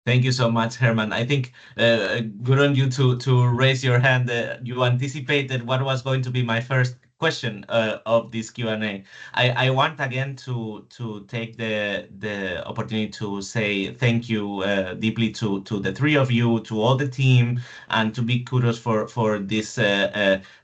Thank you so much, Herman. I think good on you to raise your hand. You anticipated what was going to be my first question of this Q&A. I want again to take the opportunity to say thank you deeply to the three of you, to all the team, and to big kudos for this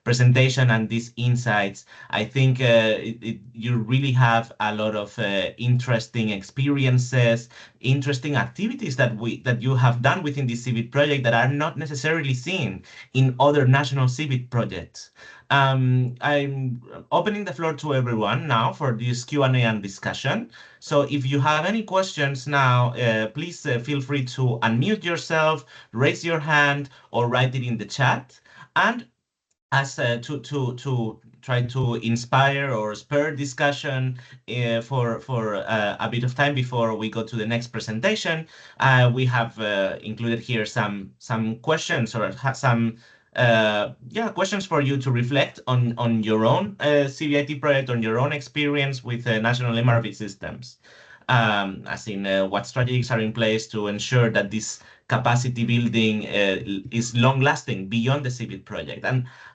presentation and these insights. I think you really have a lot of interesting experiences, interesting activities that you have done within this CBIT project that are not necessarily seen in other national CBIT projects. I'm opening the floor to everyone now for this Q&A and discussion. So if you have any questions now, please feel free to unmute yourself, raise your hand, or write it in the chat. And as to try to inspire or spur discussion for a bit of time before we go to the next presentation, we have included here some questions or some questions for you to reflect on your own CBIT project, on your own experience with national MRV systems. As in what strategies are in place to ensure that this capacity building is long-lasting beyond the CBIT project.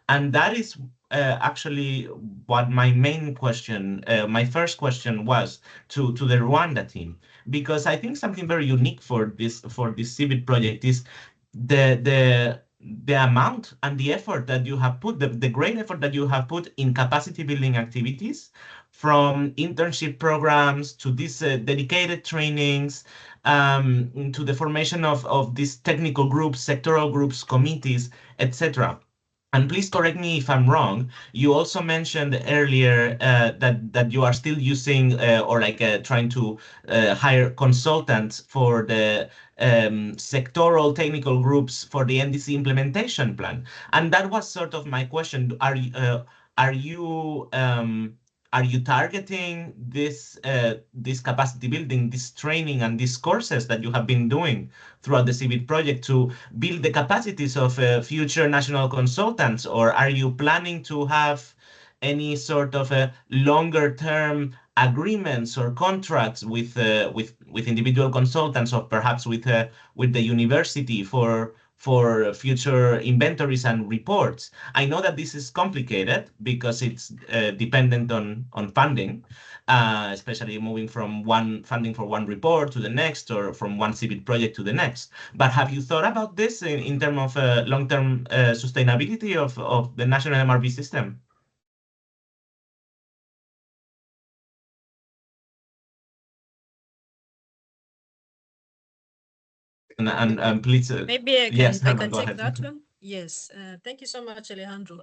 And that is actually what my main question, my first question was to the Rwanda team, because I think something very unique for this CBIT project is the amount and the effort that you have put, the great effort that you have put in capacity building activities, from internship programs to these dedicated trainings, to the formation of these technical groups, sectoral groups, committees, etc. And please correct me if I'm wrong. You also mentioned earlier that you are still using or trying to hire consultants for the sectoral technical groups for the NDC implementation plan. And that was sort of my question. Are you targeting this capacity building, this training, and these courses that you have been doing throughout the CBIT project to build the capacities of future national consultants, or are you planning to have any sort of longer term agreements or contracts with individual consultants, or perhaps with the university for future inventories and reports? I know that this is complicated because it's dependent on funding, especially moving from one funding for one report to the next, or from one CBIT project to the next. But have you thought about this in terms of long-term sustainability of the national MRV system? And please, maybe I can, yes, I Herman, can go take ahead. that one. Yes, thank you so much, Alejandro.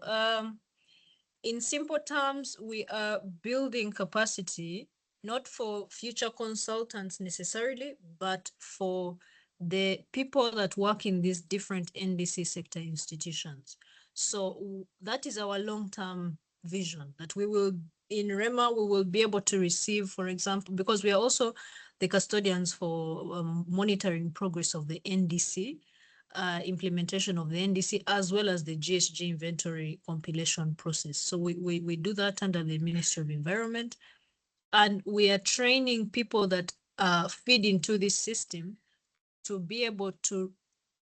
In simple terms, we are building capacity not for future consultants necessarily, but for the people that work in these different NDC sector institutions. So that is our long-term vision, that we will, in REMA, we will be able to receive, for example, because we are also the custodians for monitoring progress of the NDC, implementation of the NDC, as well as the GHG inventory compilation process. So we do that under the Ministry of Environment, and we are training people that feed into this system to be able to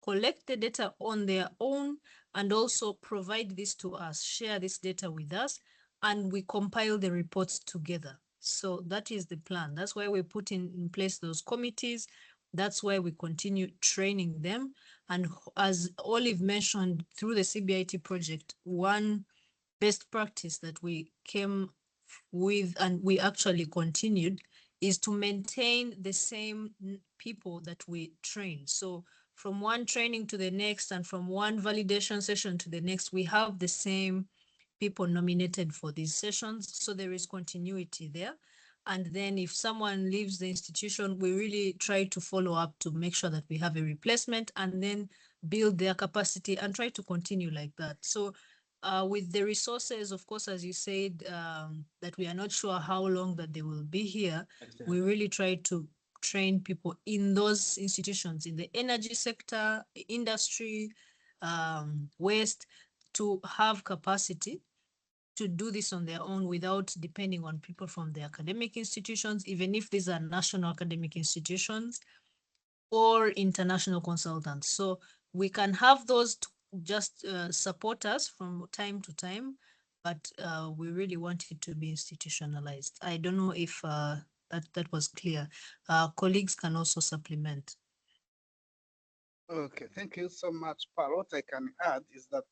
collect the data on their own and also provide this to us, share this data with us, and we compile the reports together. So that is the plan. That's why we put in place those committees. That's why we continue training them. And as Olive mentioned, through the CBIT project, one best practice that we came with and we actually continued is to maintain the same people that we train. So from one training to the next and from one validation session to the next, we have the same people nominated for these sessions. So there is continuity there. And then if someone leaves the institution, we really try to follow up to make sure that we have a replacement and then build their capacity and try to continue like that. So with the resources, of course, as you said, that we are not sure how long that they will be here, we really try to train people in those institutions, in the energy sector, industry, waste, to have capacity to do this on their own without depending on people from the academic institutions, even if these are national academic institutions or international consultants. So we can have those to just support us from time to time, but we really want it to be institutionalized. I don't know if that was clear. Colleagues can also supplement. Okay, thank you so much, Paul. What I can add is that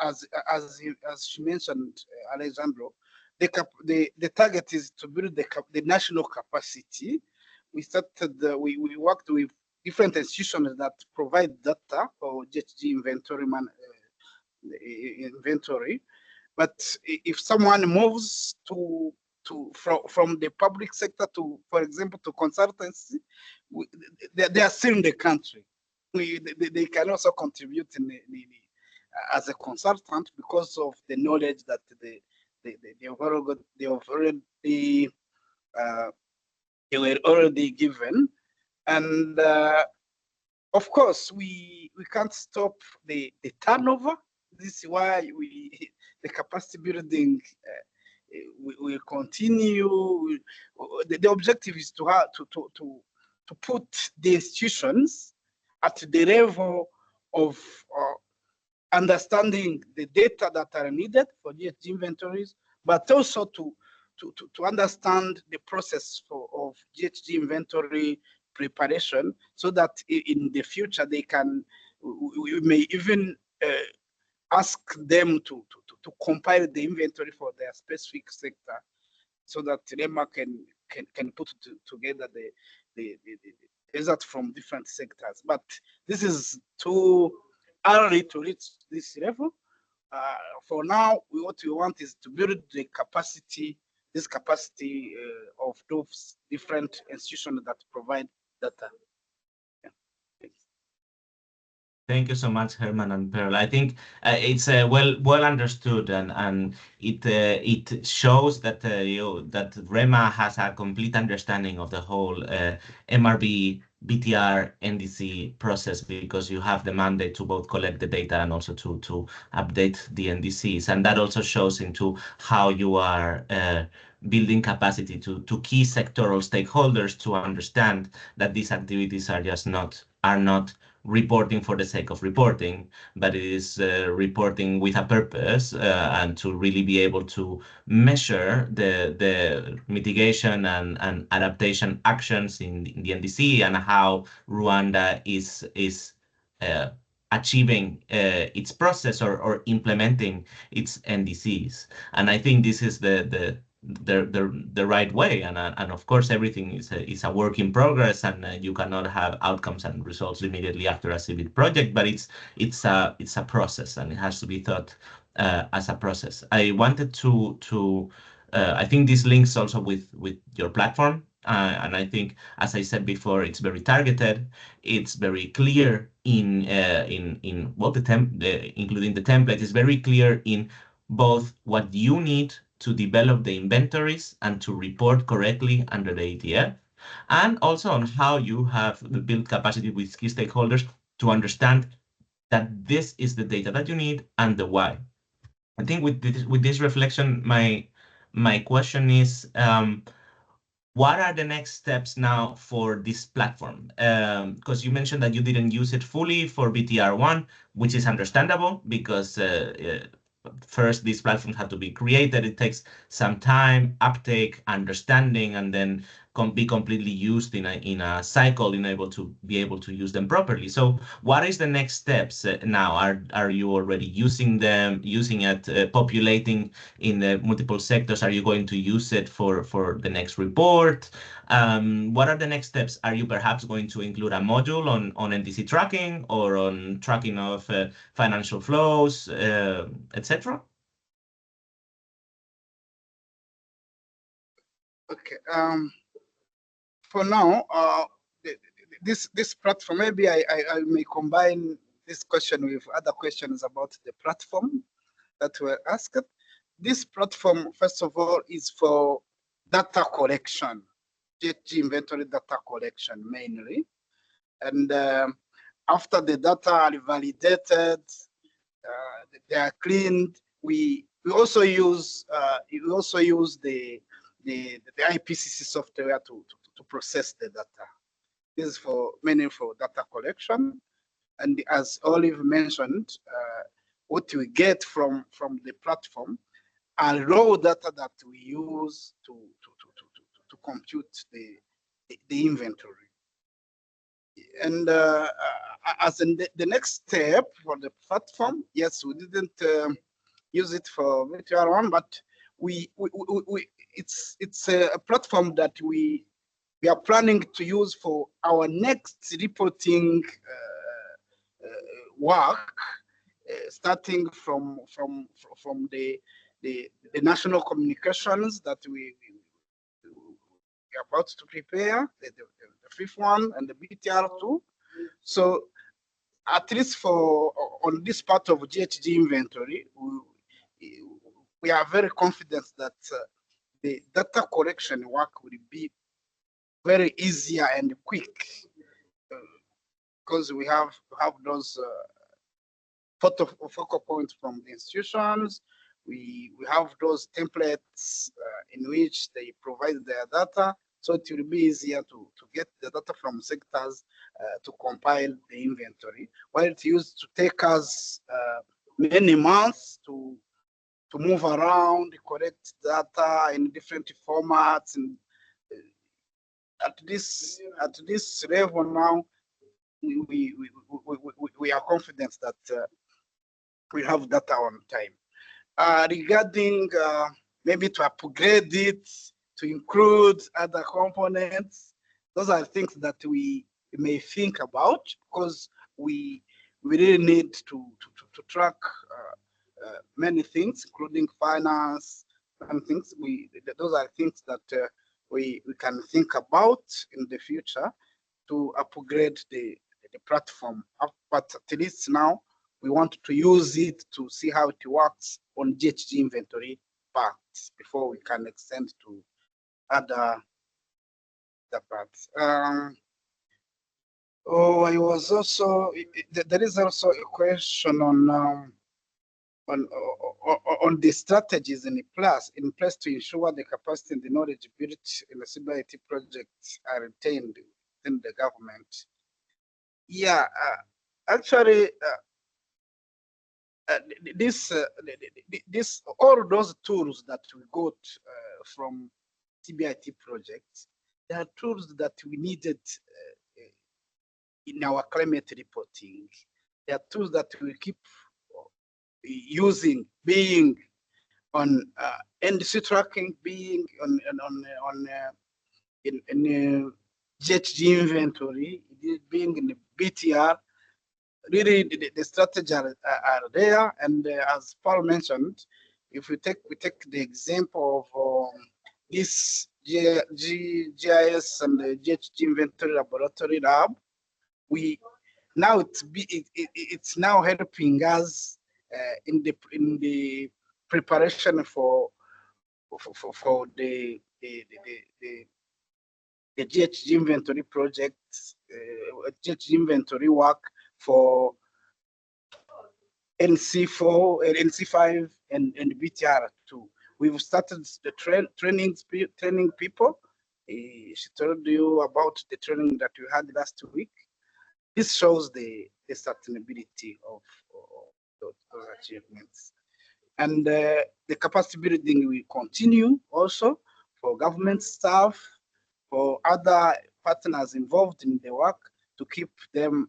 as she mentioned, Alessandro, the target is to build the national capacity. We started, we worked with different institutions that provide data for GHG inventory inventory. But if someone moves from the public sector to, for example, to consultancy, they are still in the country. They can also contribute as a consultant because of the knowledge that they were already given. And of course, we can't stop the turnover. This is why the capacity building will continue. The objective is to put the institutions at the level of understanding the data that are needed for GHG inventories, but also to understand the process of GHG inventory preparation, so that in the future we may even ask them to compile the inventory for their specific sector, so that REMA can put together the results from different sectors. But this is too early to reach this level. For now, what we want is to build the capacity, of those different institutions that provide data. Thank you so much, Herman and Pearl. I think it's well understood, and it shows that that REMA has a complete understanding of the whole MRV, BTR, NDC process, because you have the mandate to both collect the data and also to update the NDCs, and that also shows into how you are building capacity to key sectoral stakeholders to understand that these activities are just not reporting for the sake of reporting, but it is reporting with a purpose, and to really be able to measure the mitigation and adaptation actions in the NDC, and how Rwanda is achieving its process or implementing its NDCs. And I think this is the right way, and of course everything is a work in progress, and you cannot have outcomes and results immediately after a CBIT project, but it's a process, and it has to be thought as a process. I wanted to I think this links also with your platform, and I think, as I said before, it's very targeted. It's very clear in what including the template is very clear in both what you need to develop the inventories and to report correctly under the ATF, and also on how you have built capacity with key stakeholders to understand that this is the data that you need and the why. I think with this reflection, my question is, what are the next steps now for this platform? Because you mentioned that you didn't use it fully for BTR1, which is understandable, because first, these platforms have to be created. It takes some time, uptake, understanding, and then be completely used in a cycle in able to use them properly. So what is the next steps now? Are you already using it, populating in the multiple sectors? Are you going to use it for the next report? What are the next steps? Are you perhaps going to include a module on NDC tracking, or on tracking of financial flows, etc.? Okay. For now, this platform, maybe I may combine this question with other questions about the platform that were asked. This platform, first of all, is for data collection, GHG inventory data collection mainly. And after the data are validated, they are cleaned, we also use the IPCC software to process the data. This is mainly for data collection. And as Olive mentioned, what we get from the platform are raw data that we use to compute the inventory. And as in the next step for the platform, yes, we didn't use it for BTR1, but it's a platform that we are planning to use for our next reporting work starting from the national communications that we are about to prepare, the fifth one and the BTR2. So at least on this part of GHG inventory, we are very confident that the data collection work will be very easier and quick because we have those focal points from the institutions. We have those templates in which they provide their data, so it will be easier to get the data from sectors to compile the inventory, while it used to take us many months to move around, collect data in different formats, and at this level now, we are confident that we have data on time. Regarding maybe to upgrade it, to include other components, those are things that we may think about, because we really need to track many things, including finance and things. Those are things that we can think about in the future to upgrade the platform. But at least now we want to use it to see how it works on GHG inventory parts before we can extend to other parts. I was also, there is also a question on the strategies in place to ensure the capacity and the knowledge built in the CBIT projects are retained in the government. Yeah, actually, all those tools that we got from CBIT projects, they are tools that we needed in our climate reporting. They are tools that we keep using, being on NDC tracking, being in GHG inventory, being in the BTR. Really, the strategies are there, and as Paul mentioned, if we take the example of this GIS and the GHG inventory laboratory lab, it's now helping us in the preparation for the GHG inventory projects, GHG inventory work for NC4, NC5, and BTR2. We've started the training people. She told you about the training that we had last week. This shows the sustainability of those achievements. And the capacity building will continue also for government staff, for other partners involved in the work, to keep the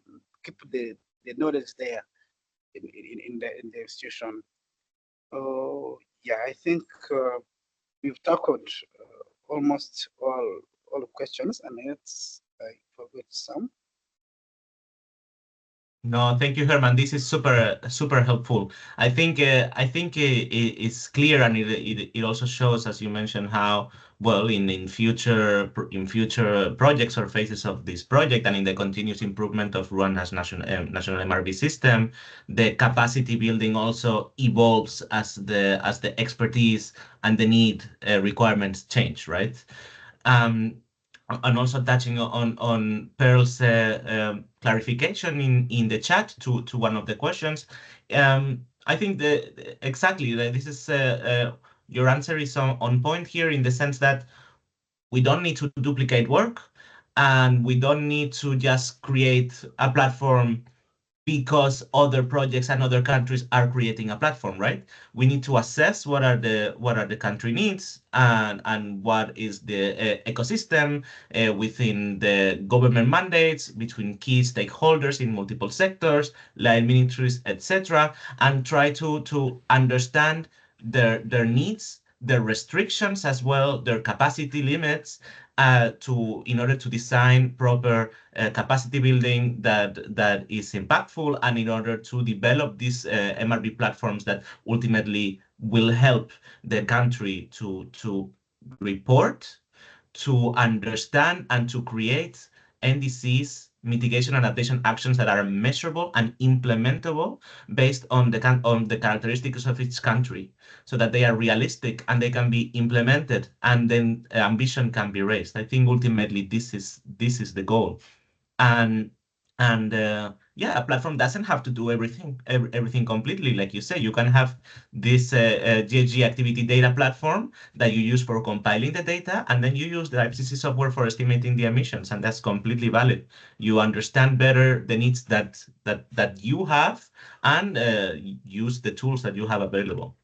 knowledge there in the institution. Yeah, I think we've tackled almost all questions, and I forgot some. No, thank you, Herman. This is super helpful. I think it's clear, and it also shows, as you mentioned, how well in future projects or phases of this project, and in the continuous improvement of Rwanda's national MRV system, the capacity building also evolves as the expertise and the need requirements change, right? And also touching on Pearl's clarification in the chat to one of the questions, I think exactly this is your answer is on point here, in the sense that we don't need to duplicate work, and we don't need to just create a platform because other projects and other countries are creating a platform, right? We need to assess what are the country needs, and what is the ecosystem within the government mandates, between key stakeholders in multiple sectors, line ministries, etc., and try to understand their needs, their restrictions as well, their capacity limits, in order to design proper capacity building that is impactful, and in order to develop these MRV platforms that ultimately will help the country to report, to understand, and to create NDCs, mitigation and adaptation actions that are measurable and implementable based on the characteristics of each country, so that they are realistic and they can be implemented, and then ambition can be raised. I think ultimately this is the goal. And yeah, a platform doesn't have to do everything completely. Like you say, you can have this GHG activity data platform that you use for compiling the data, and then you use the IPCC software for estimating the emissions, and that's completely valid. You understand better the needs that you have, and use the tools that you have available.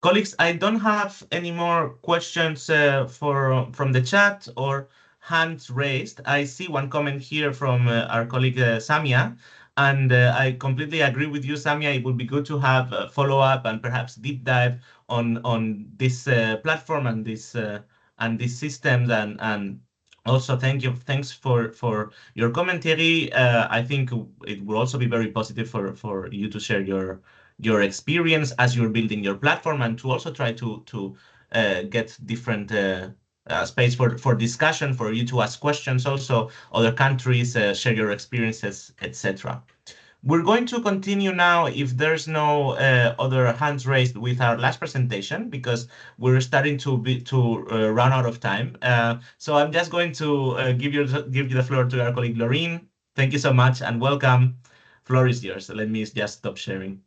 Colleagues, I don't have any more questions from the chat or hands raised. I see one comment here from our colleague Samia, and I completely agree with you, Samia. It would be good to have a follow-up and perhaps deep dive on this platform and these systems, and also thanks for your commentary. I think it will also be very positive for you to share your experience as you're building your platform, and to also try to get different space for discussion, for you to ask questions, also other countries, share your experiences, etc. We're going to continue now, if there's no other hands raised, with our last presentation, because we're starting to run out of time. So I'm just going to give you the floor to our colleague Laureen. Thank you so much and welcome. Floor is yours. Let me just stop sharing.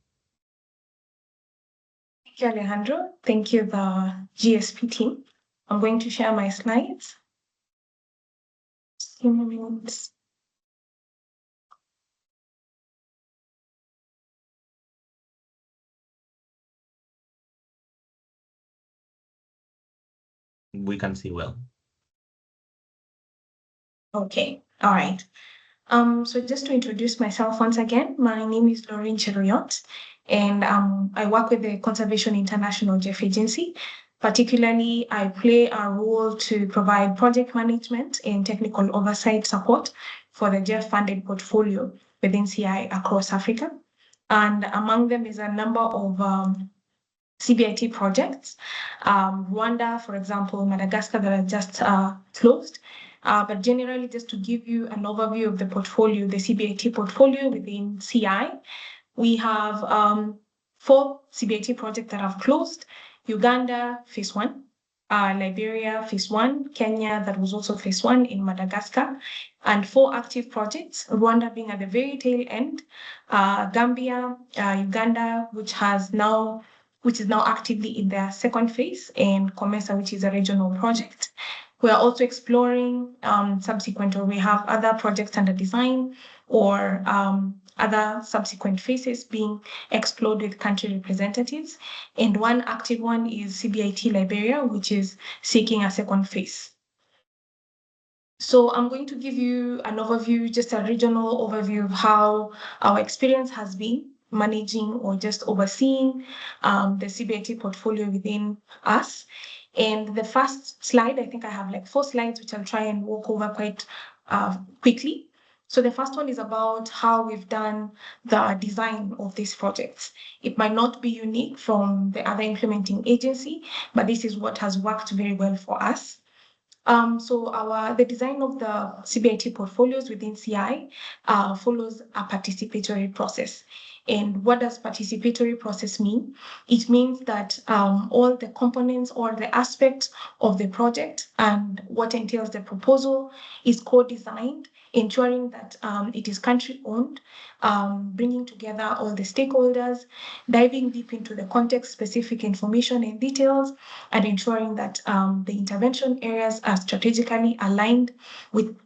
Thank you, Alejandro. Thank you, the GSP team. I'm going to share my slides. Just give me a minute. We can see well. Okay, all right. So just to introduce myself once again, my name is Laureen Cheruiyot, and I work with the Conservation International GEF Agency. Particularly, I play a role to provide project management and technical oversight support for the GEF-funded portfolio within CI across Africa. And among them is a number of CBIT projects, Rwanda, for example, Madagascar, that are just closed. But generally, just to give you an overview of the portfolio, the CBIT portfolio within CI, we have 4 CBIT projects that have closed: Uganda, phase 1, Liberia, phase 1, Kenya, that was also phase 1 in Madagascar, and 4 active projects, Rwanda being at the very tail end, Gambia, Uganda, which is now actively in their second phase, and COMESA, which is a regional project. We are also exploring subsequent, or we have other projects under design, or other subsequent phases being explored with country representatives. And one active one is CBIT Liberia, which is seeking a second phase. So I'm going to give you an overview, just a regional overview of how our experience has been managing or just overseeing the CBIT portfolio within us. And the first slide, I think I have like 4 slides, which I'll try and walk over quite quickly. So the first one is about how we've done the design of these projects. It might not be unique from the other implementing agency, but this is what has worked very well for us. So the design of the CBIT portfolios within CI follows a participatory process. And what does participatory process mean? It means that all the components or the aspects of the project and what entails the proposal is co-designed, ensuring that it is country-owned, bringing together all the stakeholders, diving deep into the context-specific information and details, and ensuring that the intervention areas are strategically aligned with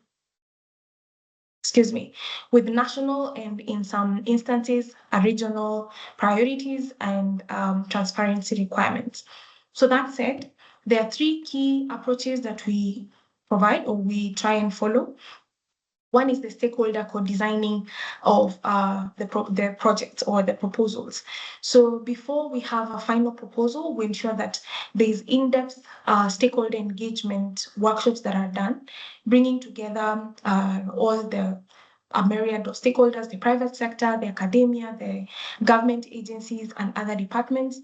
national and, in some instances, regional priorities and transparency requirements. So that said, there are 3 key approaches that we provide or we try and follow. One is the stakeholder co-designing of the projects or the proposals. So before we have a final proposal, we ensure that there is in-depth stakeholder engagement workshops that are done, bringing together all the a myriad of stakeholders, the private sector, the academia, the government agencies, and other departments,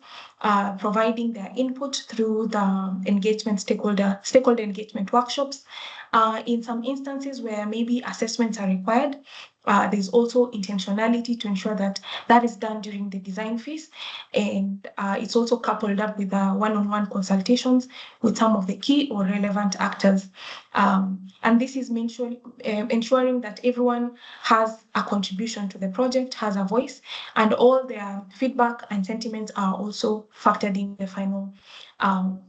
providing their input through the stakeholder engagement workshops. In some instances where maybe assessments are required, there's also intentionality to ensure that that is done during the design phase. And it's also coupled up with one-on-one consultations with some of the key or relevant actors. And this is ensuring that everyone has a contribution to the project, has a voice, and all their feedback and sentiments are also factored in the final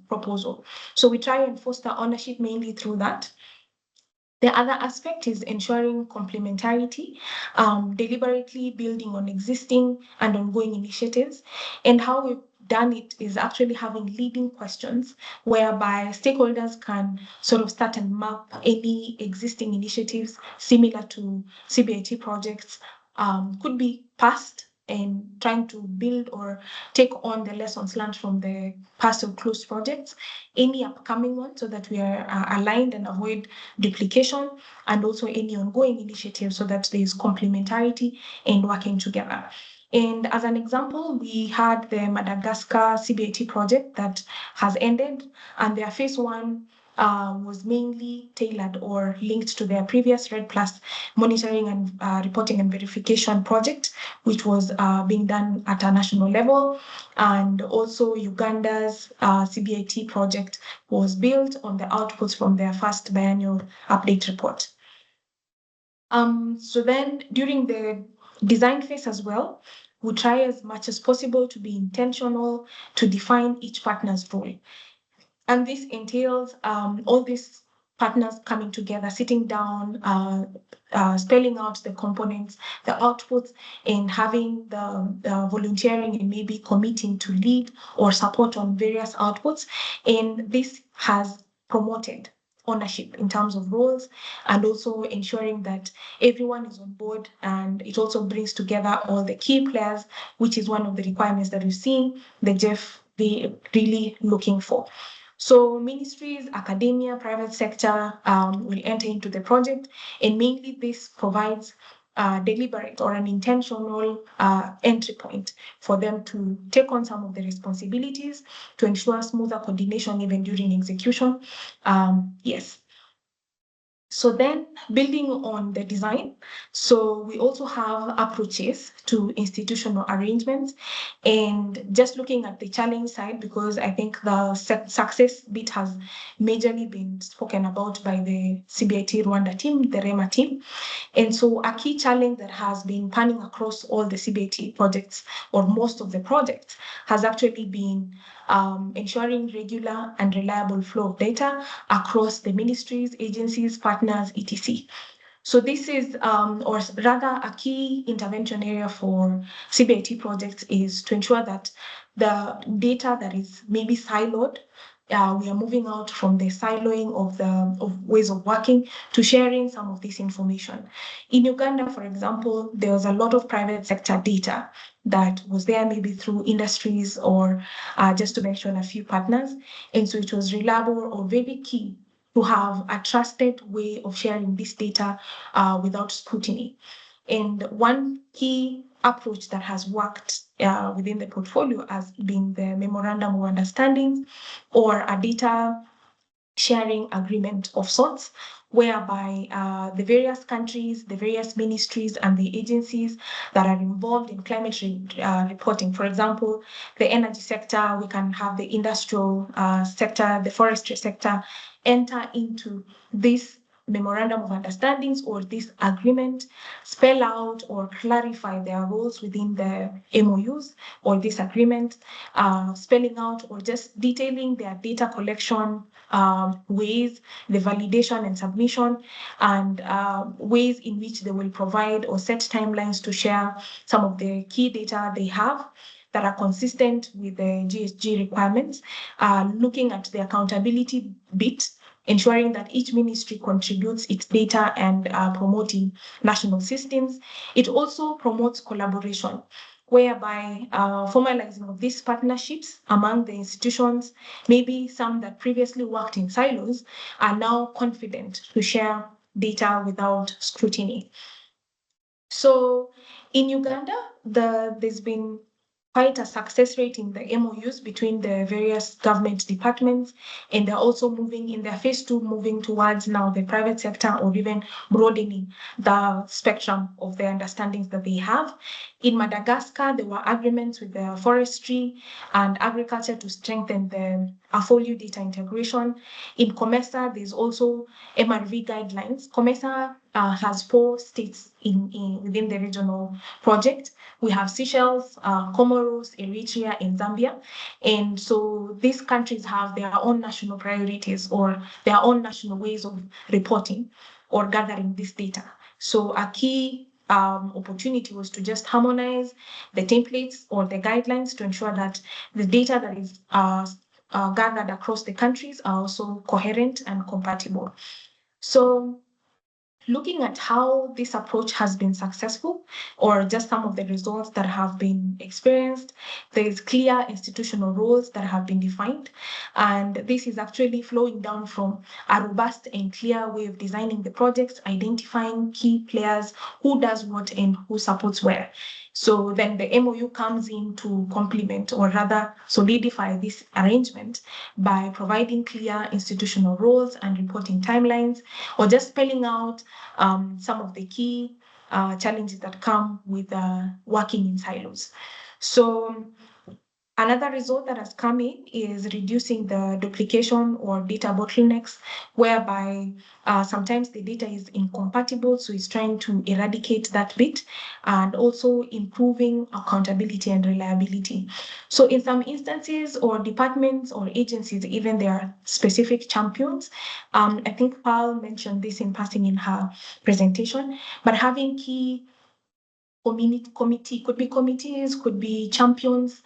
proposal. So we try and foster ownership mainly through that. The other aspect is ensuring complementarity, deliberately building on existing and ongoing initiatives. And how we've done it is actually having leading questions whereby stakeholders can sort of start and map any existing initiatives similar to CBIT projects, could be past, and trying to build or take on the lessons learned from the past or closed projects, any upcoming ones, so that we are aligned and avoid duplication, and also any ongoing initiatives so that there is complementarity and working together. And as an example, we had the Madagascar CBIT project that has ended, and their phase one was mainly tailored or linked to their previous RED Plus monitoring and reporting and verification project, which was being done at a national level. And also Uganda's CBIT project was built on the outputs from their first biannual update report. So then during the design phase as well, we try as much as possible to be intentional to define each partner's role. And this entails all these partners coming together, sitting down, spelling out the components, the outputs, and having the volunteering and maybe committing to lead or support on various outputs. And this has promoted ownership in terms of roles, and also ensuring that everyone is on board, and it also brings together all the key players, which is one of the requirements that we've seen the GEF really looking for. So ministries, academia, private sector will enter into the project, and mainly this provides deliberate or an intentional entry point for them to take on some of the responsibilities to ensure smoother coordination even during execution. Yes. So then building on the design, so we also have approaches to institutional arrangements, and just looking at the challenge side, because I think the success bit has majorly been spoken about by the CBIT Rwanda team, the REMA team. And so a key challenge that has been panning across all the CBIT projects, or most of the projects, has actually been ensuring regular and reliable flow of data across the ministries, agencies, partners, etc. So this is, or rather a key intervention area for CBIT projects is to ensure that the data that is maybe siloed, we are moving out from the siloing of ways of working to sharing some of this information. In Uganda, for example, there was a lot of private sector data that was there maybe through industries or just to mention a few partners. And so it was reliable or very key to have a trusted way of sharing this data without scrutiny. And one key approach that has worked within the portfolio has been the Memorandum of Understanding, or a data sharing agreement of sorts, whereby the various countries, the various ministries, and the agencies that are involved in climate reporting, for example, the energy sector, we can have the industrial sector, the forestry sector, enter into this memorandum of understandings or this agreement, spell out or clarify their roles within the MOUs or this agreement, spelling out or just detailing their data collection ways, the validation and submission, and ways in which they will provide or set timelines to share some of the key data they have that are consistent with the GHG requirements, looking at the accountability bit ensuring that each ministry contributes its data and promoting national systems. It also promotes collaboration, whereby formalizing of these partnerships among the institutions, maybe some that previously worked in silos, are now confident to share data without scrutiny. So in Uganda, there's been quite a success rate in the MOUs between the various government departments, and they're also moving in their phase 2, moving towards now the private sector, or even broadening the spectrum of the understandings that they have. In Madagascar, there were agreements with the forestry and agriculture to strengthen the AFOLU data integration. In COMESA, there's also MRV guidelines. COMESA has 4 states within the regional project. We have Seychelles, Comoros, Eritrea, and Zambia. And so these countries have their own national priorities or their own national ways of reporting or gathering this data. So a key opportunity was to just harmonize the templates or the guidelines to ensure that the data that is gathered across the countries are also coherent and compatible. So looking at how this approach has been successful, or just some of the results that have been experienced, there is clear institutional roles that have been defined. And this is actually flowing down from a robust and clear way of designing the projects, identifying key players, who does what and who supports where. So then the MOU comes in to complement, or rather solidify, this arrangement by providing clear institutional roles and reporting timelines, or just spelling out some of the key challenges that come with working in silos. So another result that has come in is reducing the duplication or data bottlenecks, whereby sometimes the data is incompatible, so it's trying to eradicate that bit, and also improving accountability and reliability. So in some instances, or departments or agencies, even there are specific champions. I think Pearl mentioned this in passing in her presentation, but having key committee, could be committees, could be champions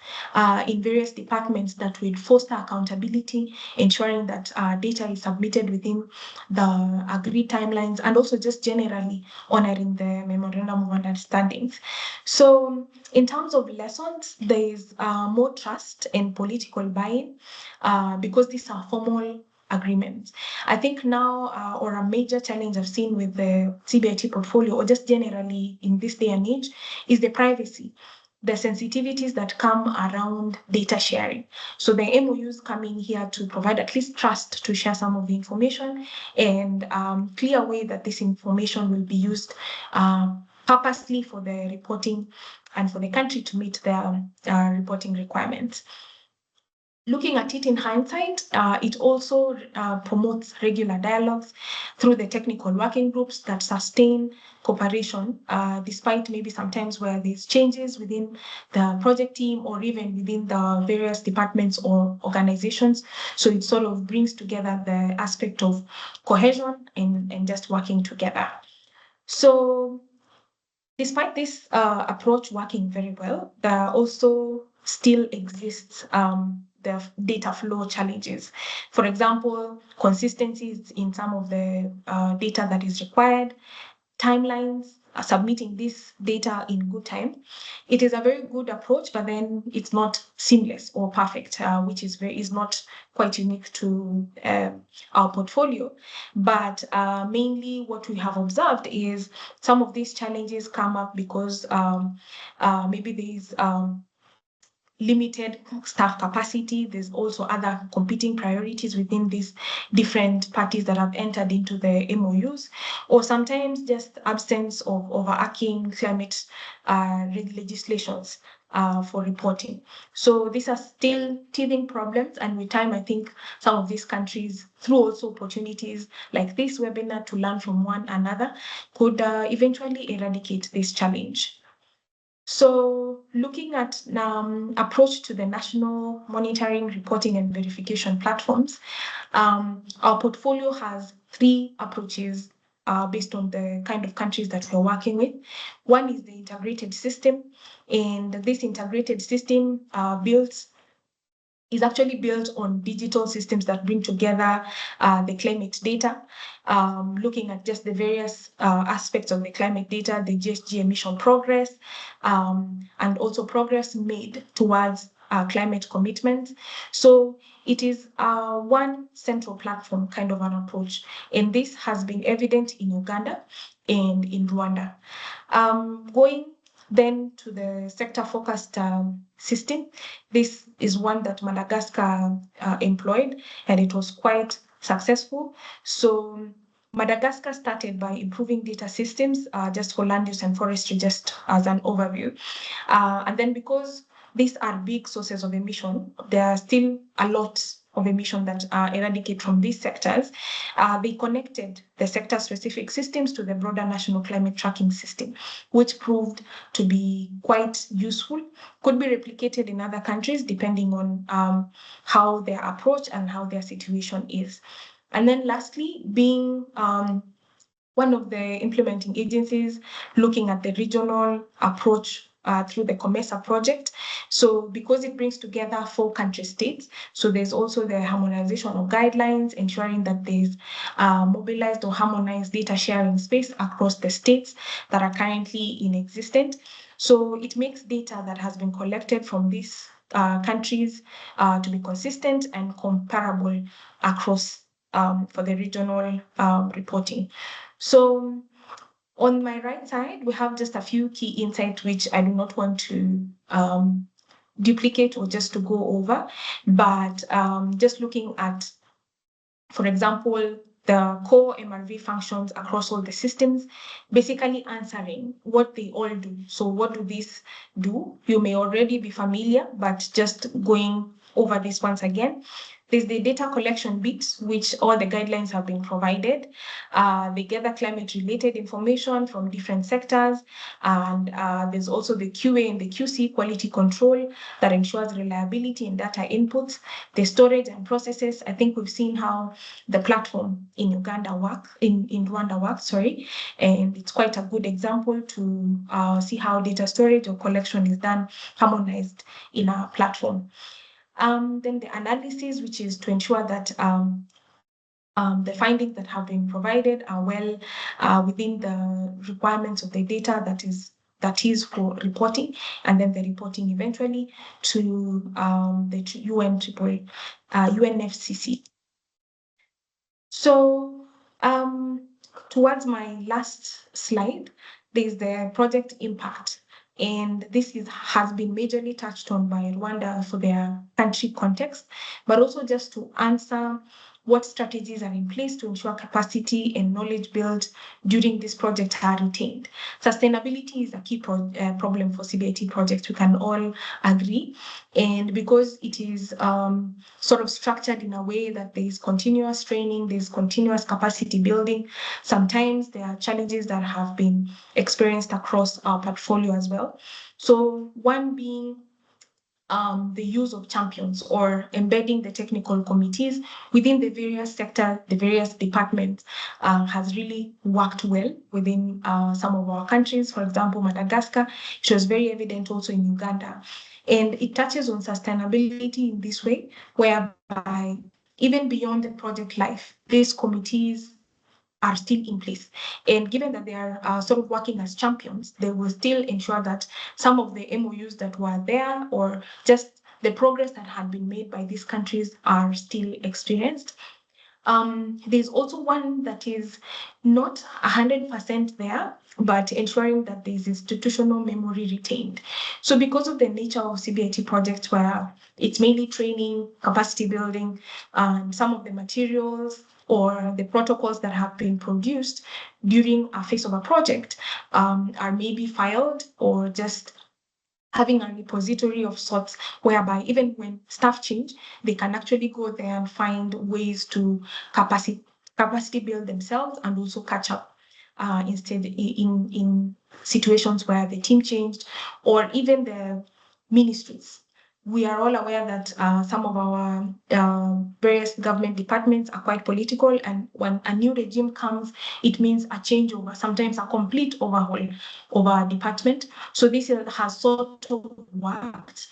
in various departments that will foster accountability, ensuring that data is submitted within the agreed timelines, and also just generally honoring the memorandum of understandings. So in terms of lessons, there is more trust and political buy-in because these are formal agreements. I think now, or a major challenge I've seen with the CBIT portfolio, or just generally in this day and age, is the privacy, the sensitivities that come around data sharing. So the MOUs come in here to provide at least trust to share some of the information, and clear way that this information will be used purposely for the reporting and for the country to meet their reporting requirements. Looking at it in hindsight, it also promotes regular dialogues through the technical working groups that sustain cooperation, despite maybe sometimes where there's changes within the project team, or even within the various departments or organizations. So it sort of brings together the aspect of cohesion and just working together. So despite this approach working very well, there also still exists the data flow challenges. For example, consistencies in some of the data that is required, timelines, submitting this data in good time. It is a very good approach, but then it's not seamless or perfect, which is not quite unique to our portfolio. But mainly what we have observed is some of these challenges come up because maybe there is limited staff capacity. There's also other competing priorities within these different parties that have entered into the MOUs, or sometimes just absence of overarching climate legislations for reporting. So these are still teething problems, and with time, I think some of these countries, through also opportunities like this webinar to learn from one another, could eventually eradicate this challenge. So looking at approach to the national monitoring, reporting, and verification platforms, our portfolio has 3 approaches based on the kind of countries that we're working with. One is the integrated system, and this integrated system builds is actually built on digital systems that bring together the climate data, looking at just the various aspects of the climate data, the GHG emission progress, and also progress made towards climate commitments. So it is one central platform kind of an approach. And this has been evident in Uganda and in Rwanda. Going then to the sector-focused system, this is one that Madagascar employed, and it was quite successful. So Madagascar started by improving data systems, just for land use and forestry, just as an overview. And then because these are big sources of emission, there are still a lot of emission that eradicate from these sectors. They connected the sector-specific systems to the broader national climate tracking system, which proved to be quite useful, could be replicated in other countries depending on how their approach and how their situation is. And then lastly, being one of the implementing agencies looking at the regional approach through the COMESA project. So because it brings together 4 country states, so there's also the harmonization of guidelines, ensuring that there's mobilized or harmonized data sharing space across the states that are currently in existence. So it makes data that has been collected from these countries to be consistent and comparable across for the regional reporting. So on my right side, we have just a few key insights, which I do not want to duplicate or just to go over, but just looking at, for example, the core MRV functions across all the systems, basically answering what they all do. So what do these do? You may already be familiar, but just going over this once again. There's the data collection bits, which all the guidelines have been provided. They gather climate-related information from different sectors. And there's also the QA and the QC, quality control, that ensures reliability in data inputs. The storage and processes, I think we've seen how the platform in Rwanda works, and it's quite a good example to see how data storage or collection is done harmonized in our platform. Then the analysis, which is to ensure that the findings that have been provided are well within the requirements of the data that is for reporting, and then the reporting eventually to the UNFCCC. So towards my last slide, there's the project impact. And this has been majorly touched on by Rwanda for their country context, but also just to answer what strategies are in place to ensure capacity and knowledge built during this project are retained. Sustainability is a key problem for CBIT projects, we can all agree. And because it is sort of structured in a way that there is continuous training, there's continuous capacity building, sometimes there are challenges that have been experienced across our portfolio as well. So one being the use of champions or embedding the technical committees within the various sectors, the various departments has really worked well within some of our countries. For example, Madagascar, it was very evident also in Uganda. And it touches on sustainability in this way, whereby even beyond the project life, these committees are still in place. And given that they are sort of working as champions, they will still ensure that some of the MOUs that were there or just the progress that had been made by these countries are still experienced. There's also one that is not 100% there, but ensuring that there's institutional memory retained. So because of the nature of CBIT projects where it's mainly training, capacity building, and some of the materials or the protocols that have been produced during a phase of a project are maybe filed or just having a repository of sorts whereby even when staff change, they can actually go there and find ways to capacity build themselves and also catch up instead in situations where the team changed or even the ministries. We are all aware that some of our various government departments are quite political, and when a new regime comes, it means a changeover, sometimes a complete overhaul of our department. So this has sort of worked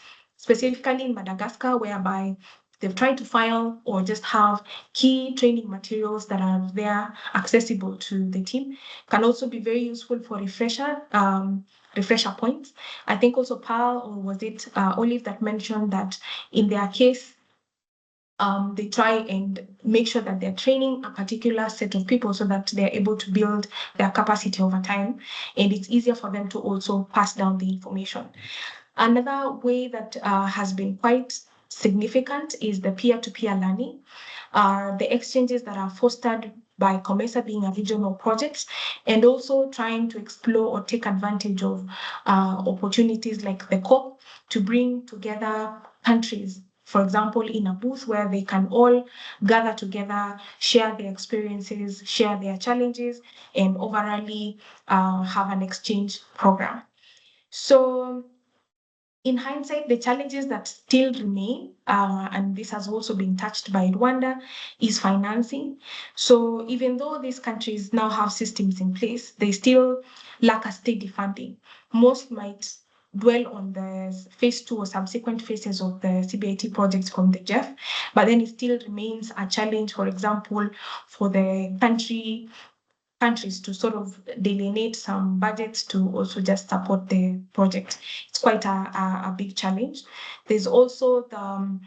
specifically in Madagascar, whereby they've tried to file or just have key training materials that are there accessible to the team. Can also be very useful for refresher points. I think also Pearl, or was it Olive, that mentioned that in their case, they try and make sure that they're training a particular set of people so that they're able to build their capacity over time, and it's easier for them to also pass down the information. Another way that has been quite significant is the peer-to-peer learning. The exchanges that are fostered by COMESA being a regional project, and also trying to explore or take advantage of opportunities like the COP to bring together countries, for example, in a booth where they can all gather together, share their experiences, share their challenges, and overall have an exchange program. So in hindsight, the challenges that still remain, and this has also been touched by Rwanda, is financing. So even though these countries now have systems in place, they still lack a steady funding. Most might dwell on the phase 2 or subsequent phases of the CBIT projects from the GEF, but then it still remains a challenge, for example, for the countries to sort of delineate some budgets to also just support the project. It's quite a big challenge. There's also the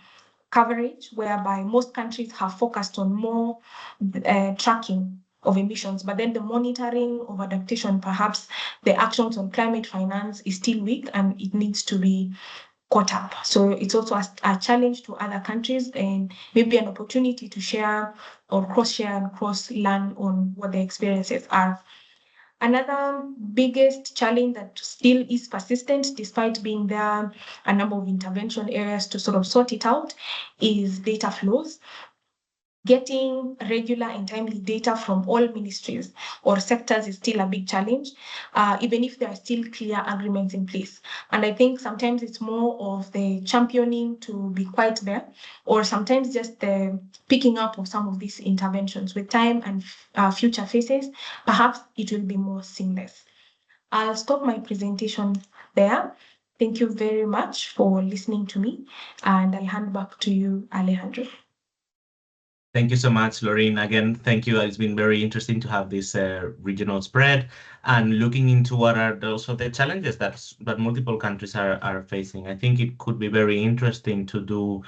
coverage, whereby most countries have focused on more tracking of emissions, but then the monitoring of adaptation, perhaps the actions on climate finance, is still weak and it needs to be caught up. So it's also a challenge to other countries, and maybe an opportunity to share or cross-share and cross-learn on what the experiences are. Another biggest challenge that still is persistent, despite being there a number of intervention areas to sort of sort it out, is data flows. Getting regular and timely data from all ministries or sectors is still a big challenge, even if there are still clear agreements in place. And I think sometimes it's more of the championing to be quite there, or sometimes just the picking up of some of these interventions. With time and future phases, perhaps it will be more seamless. I'll stop my presentation there. Thank you very much for listening to me, and I'll hand back to you, Alejandro. Thank you so much, Lorraine. Again, thank you. It's been very interesting to have this regional spread and looking into what are also the challenges that multiple countries are facing. I think it could be very interesting to do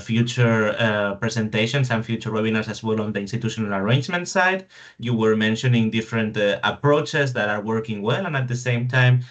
future presentations and future webinars as well on the institutional arrangement side. You were mentioning different approaches that are working well, and at the same time,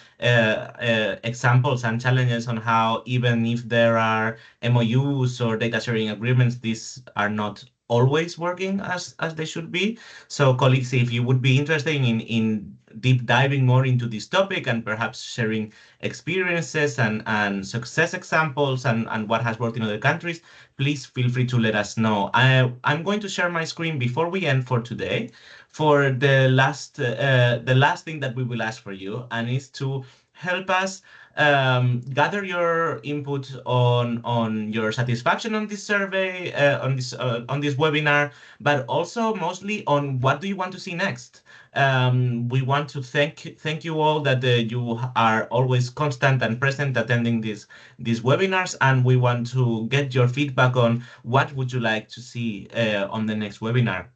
examples and challenges on how even if there are MOUs or data sharing agreements, these are not always working as they should be. So colleagues, if you would be interested in deep diving more into this topic and perhaps sharing experiences and success examples and what has worked in other countries, please feel free to let us know. I'm going to share my screen before we end for today for the last thing that we will ask for you, and is to help us gather your input on your satisfaction on this survey, on this webinar, but also mostly on what do you want to see next. We want to thank you all that you are always constant and present attending these webinars, and we want to get your feedback on what would you like to see on the next webinar.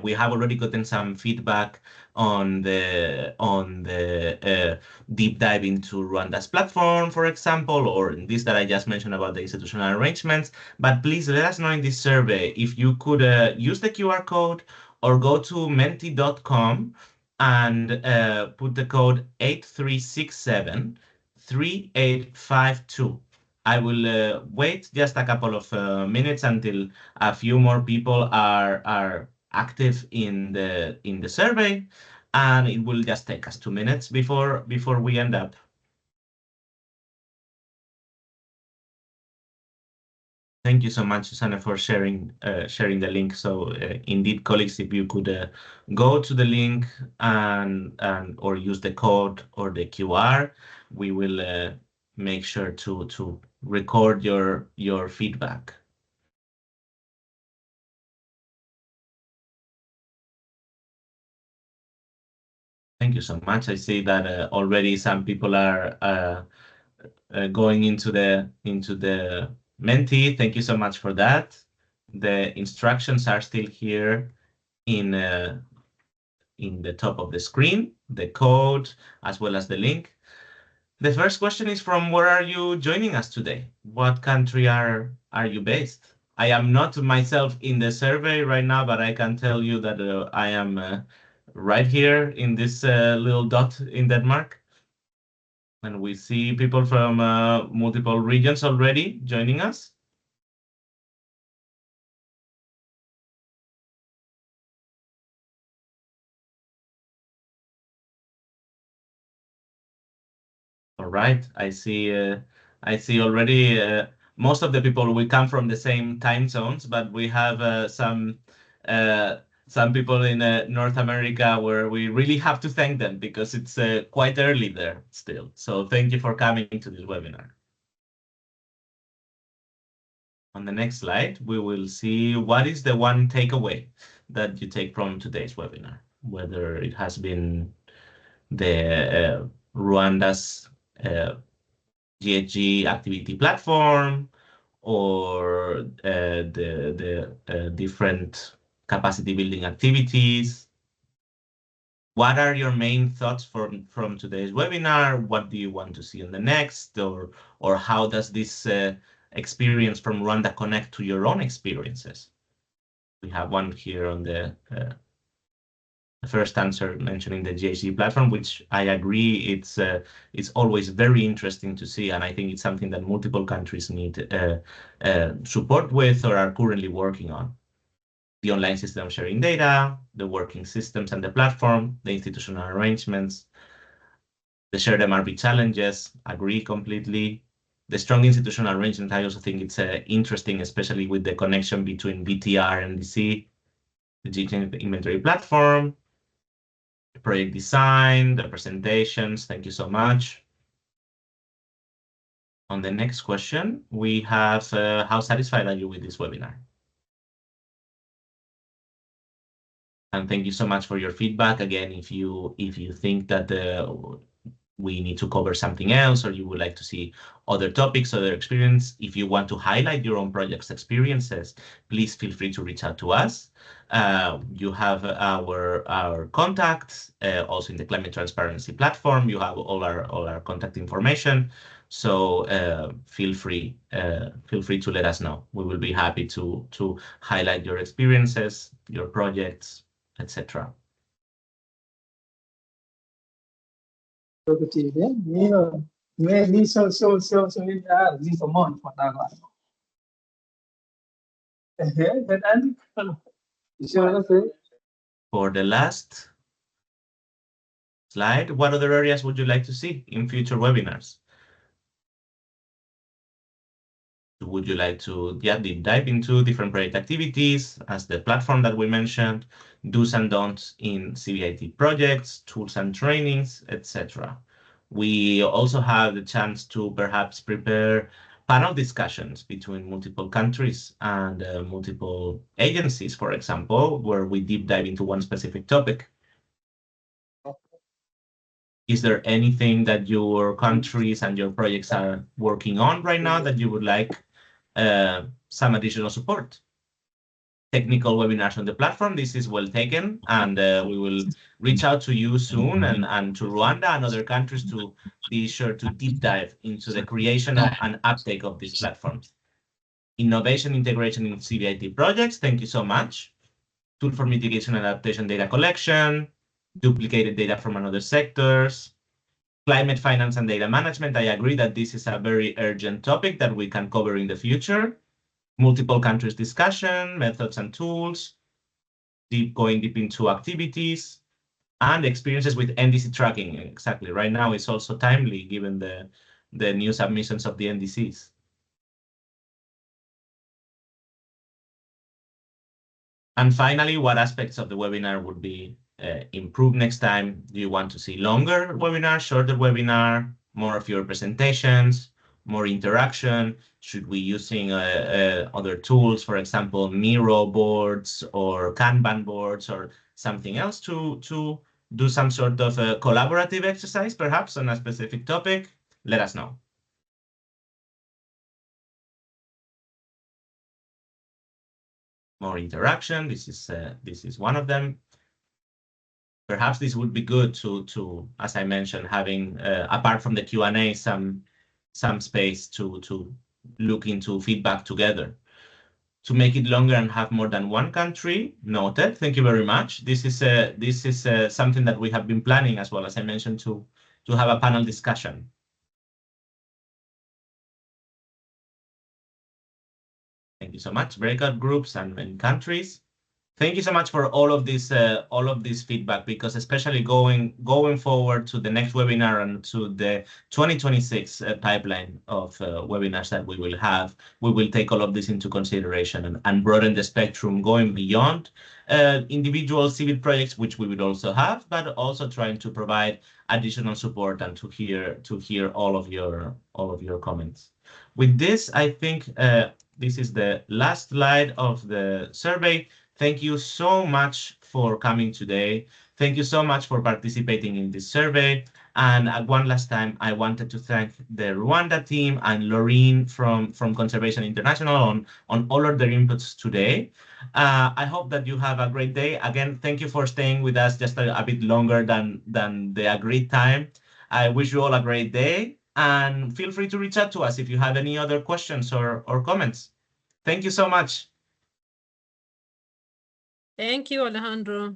We have already gotten some feedback on the deep dive into Rwanda's platform, for example, or this that I just mentioned about the institutional arrangements. But please let us know in this survey if you could use the QR code or go to menti.com and put the code 83673852. I will wait just a couple of minutes until a few more people are active in the survey, and it will just take us 2 minutes before we end up. Thank you so much, Susanna, for sharing the link. So indeed, colleagues, if you could go to the link and or use the code or the QR, we will make sure to record your feedback. Thank you so much. I see that already some people are going into the Menti. Thank you so much for that. The instructions are still here in the top of the screen, the code, as well as the link. The first question is from where are you joining us today? What country are you based? I am not myself in the survey right now, but I can tell you that I am right here in this little dot in Denmark. And we see people from multiple regions already joining us. All right, I see already most of the people, we come from the same time zones, but we have some people in North America where we really have to thank them because it's quite early there still. So thank you for coming to this webinar. On the next slide, we will see what is the one takeaway that you take from today's webinar, whether it has been the Rwanda's GHG activity platform or the different capacity building activities. What are your main thoughts from today's webinar? What do you want to see in the next, or how does this experience from Rwanda connect to your own experiences? We have one here on the first answer mentioning the GHG platform, which I agree it's always very interesting to see, and I think it's something that multiple countries need support with or are currently working on. The online system of sharing data, the working systems and the platform, the institutional arrangements, the shared MRP challenges, agree completely. The strong institutional arrangement, I also think it's interesting, especially with the connection between BTR and DC, the GHG inventory platform, the project design, the presentations. Thank you so much. On the next question, we have how satisfied are you with this webinar? And thank you so much for your feedback. Again, if you think that we need to cover something else, or you would like to see other topics, other experience, if you want to highlight your own project's experiences, please feel free to reach out to us. You have our contacts, also in the climate transparency platform. You have all our contact information. So feel free to let us know. We will be happy to highlight your experiences, your projects, etc. For the last slide, what other areas would you like to see in future webinars? Would you like to deep dive into different project activities as the platform that we mentioned, do's and don'ts in CBIT projects, tools and trainings, etc. We also have the chance to perhaps prepare panel discussions between multiple countries and multiple agencies, for example, where we deep dive into one specific topic. Is there anything that your countries and your projects are working on right now that you would like some additional support? Technical webinars on the platform, this is well taken, and we will reach out to you soon and to Rwanda and other countries to be sure to deep dive into the creation of and uptake of these platforms. Innovation integration in CBIT projects, thank you so much. Tool for mitigation and adaptation data collection, duplicated data from another sectors, climate finance and data management. I agree that this is a very urgent topic that we can cover in the future. Multiple countries discussion, methods and tools, going deep into activities, and experiences with NDC tracking. Exactly. Right now it's also timely given the new submissions of the NDCs. And finally, what aspects of the webinar would be improved next time? Do you want to see longer webinar, shorter webinar, more of your presentations, more interaction? Should we using other tools, for example, Miro boards or Kanban boards or something else to do some sort of a collaborative exercise, perhaps on a specific topic? Let us know. more interaction. This is one of them. Perhaps this would be good to as I mentioned, having apart from the Q&A, some space to look into feedback together. To make it longer and have more than one country, noted. Thank you very much. This is something that we have been planning as well, as I mentioned, to have a panel discussion. Thank you so much. Breakout groups and countries. Thank you so much for all of this feedback, because especially going forward to the next webinar and to the 2026 pipeline of webinars that we will have, we will take all of this into consideration and broaden the spectrum, going beyond individual civil projects, which we would also have, but also trying to provide additional support and to hear all of your comments. With this, I think this is the last slide of the survey. Thank you so much for coming today. Thank you so much for participating in this survey. And one last time, I wanted to thank the Rwanda team and Laureen from Conservation International on all of their inputs today. I hope that you have a great day. Again, thank you for staying with us just a bit longer than the agreed time. I wish you all a great day, and feel free to reach out to us if you have any other questions or comments. Thank you so much. Thank you, Alejandro.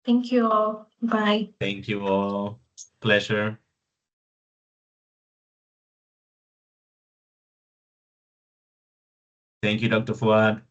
Thank you all. Bye. Thank you all. Pleasure. Thank you, Dr. Fuad.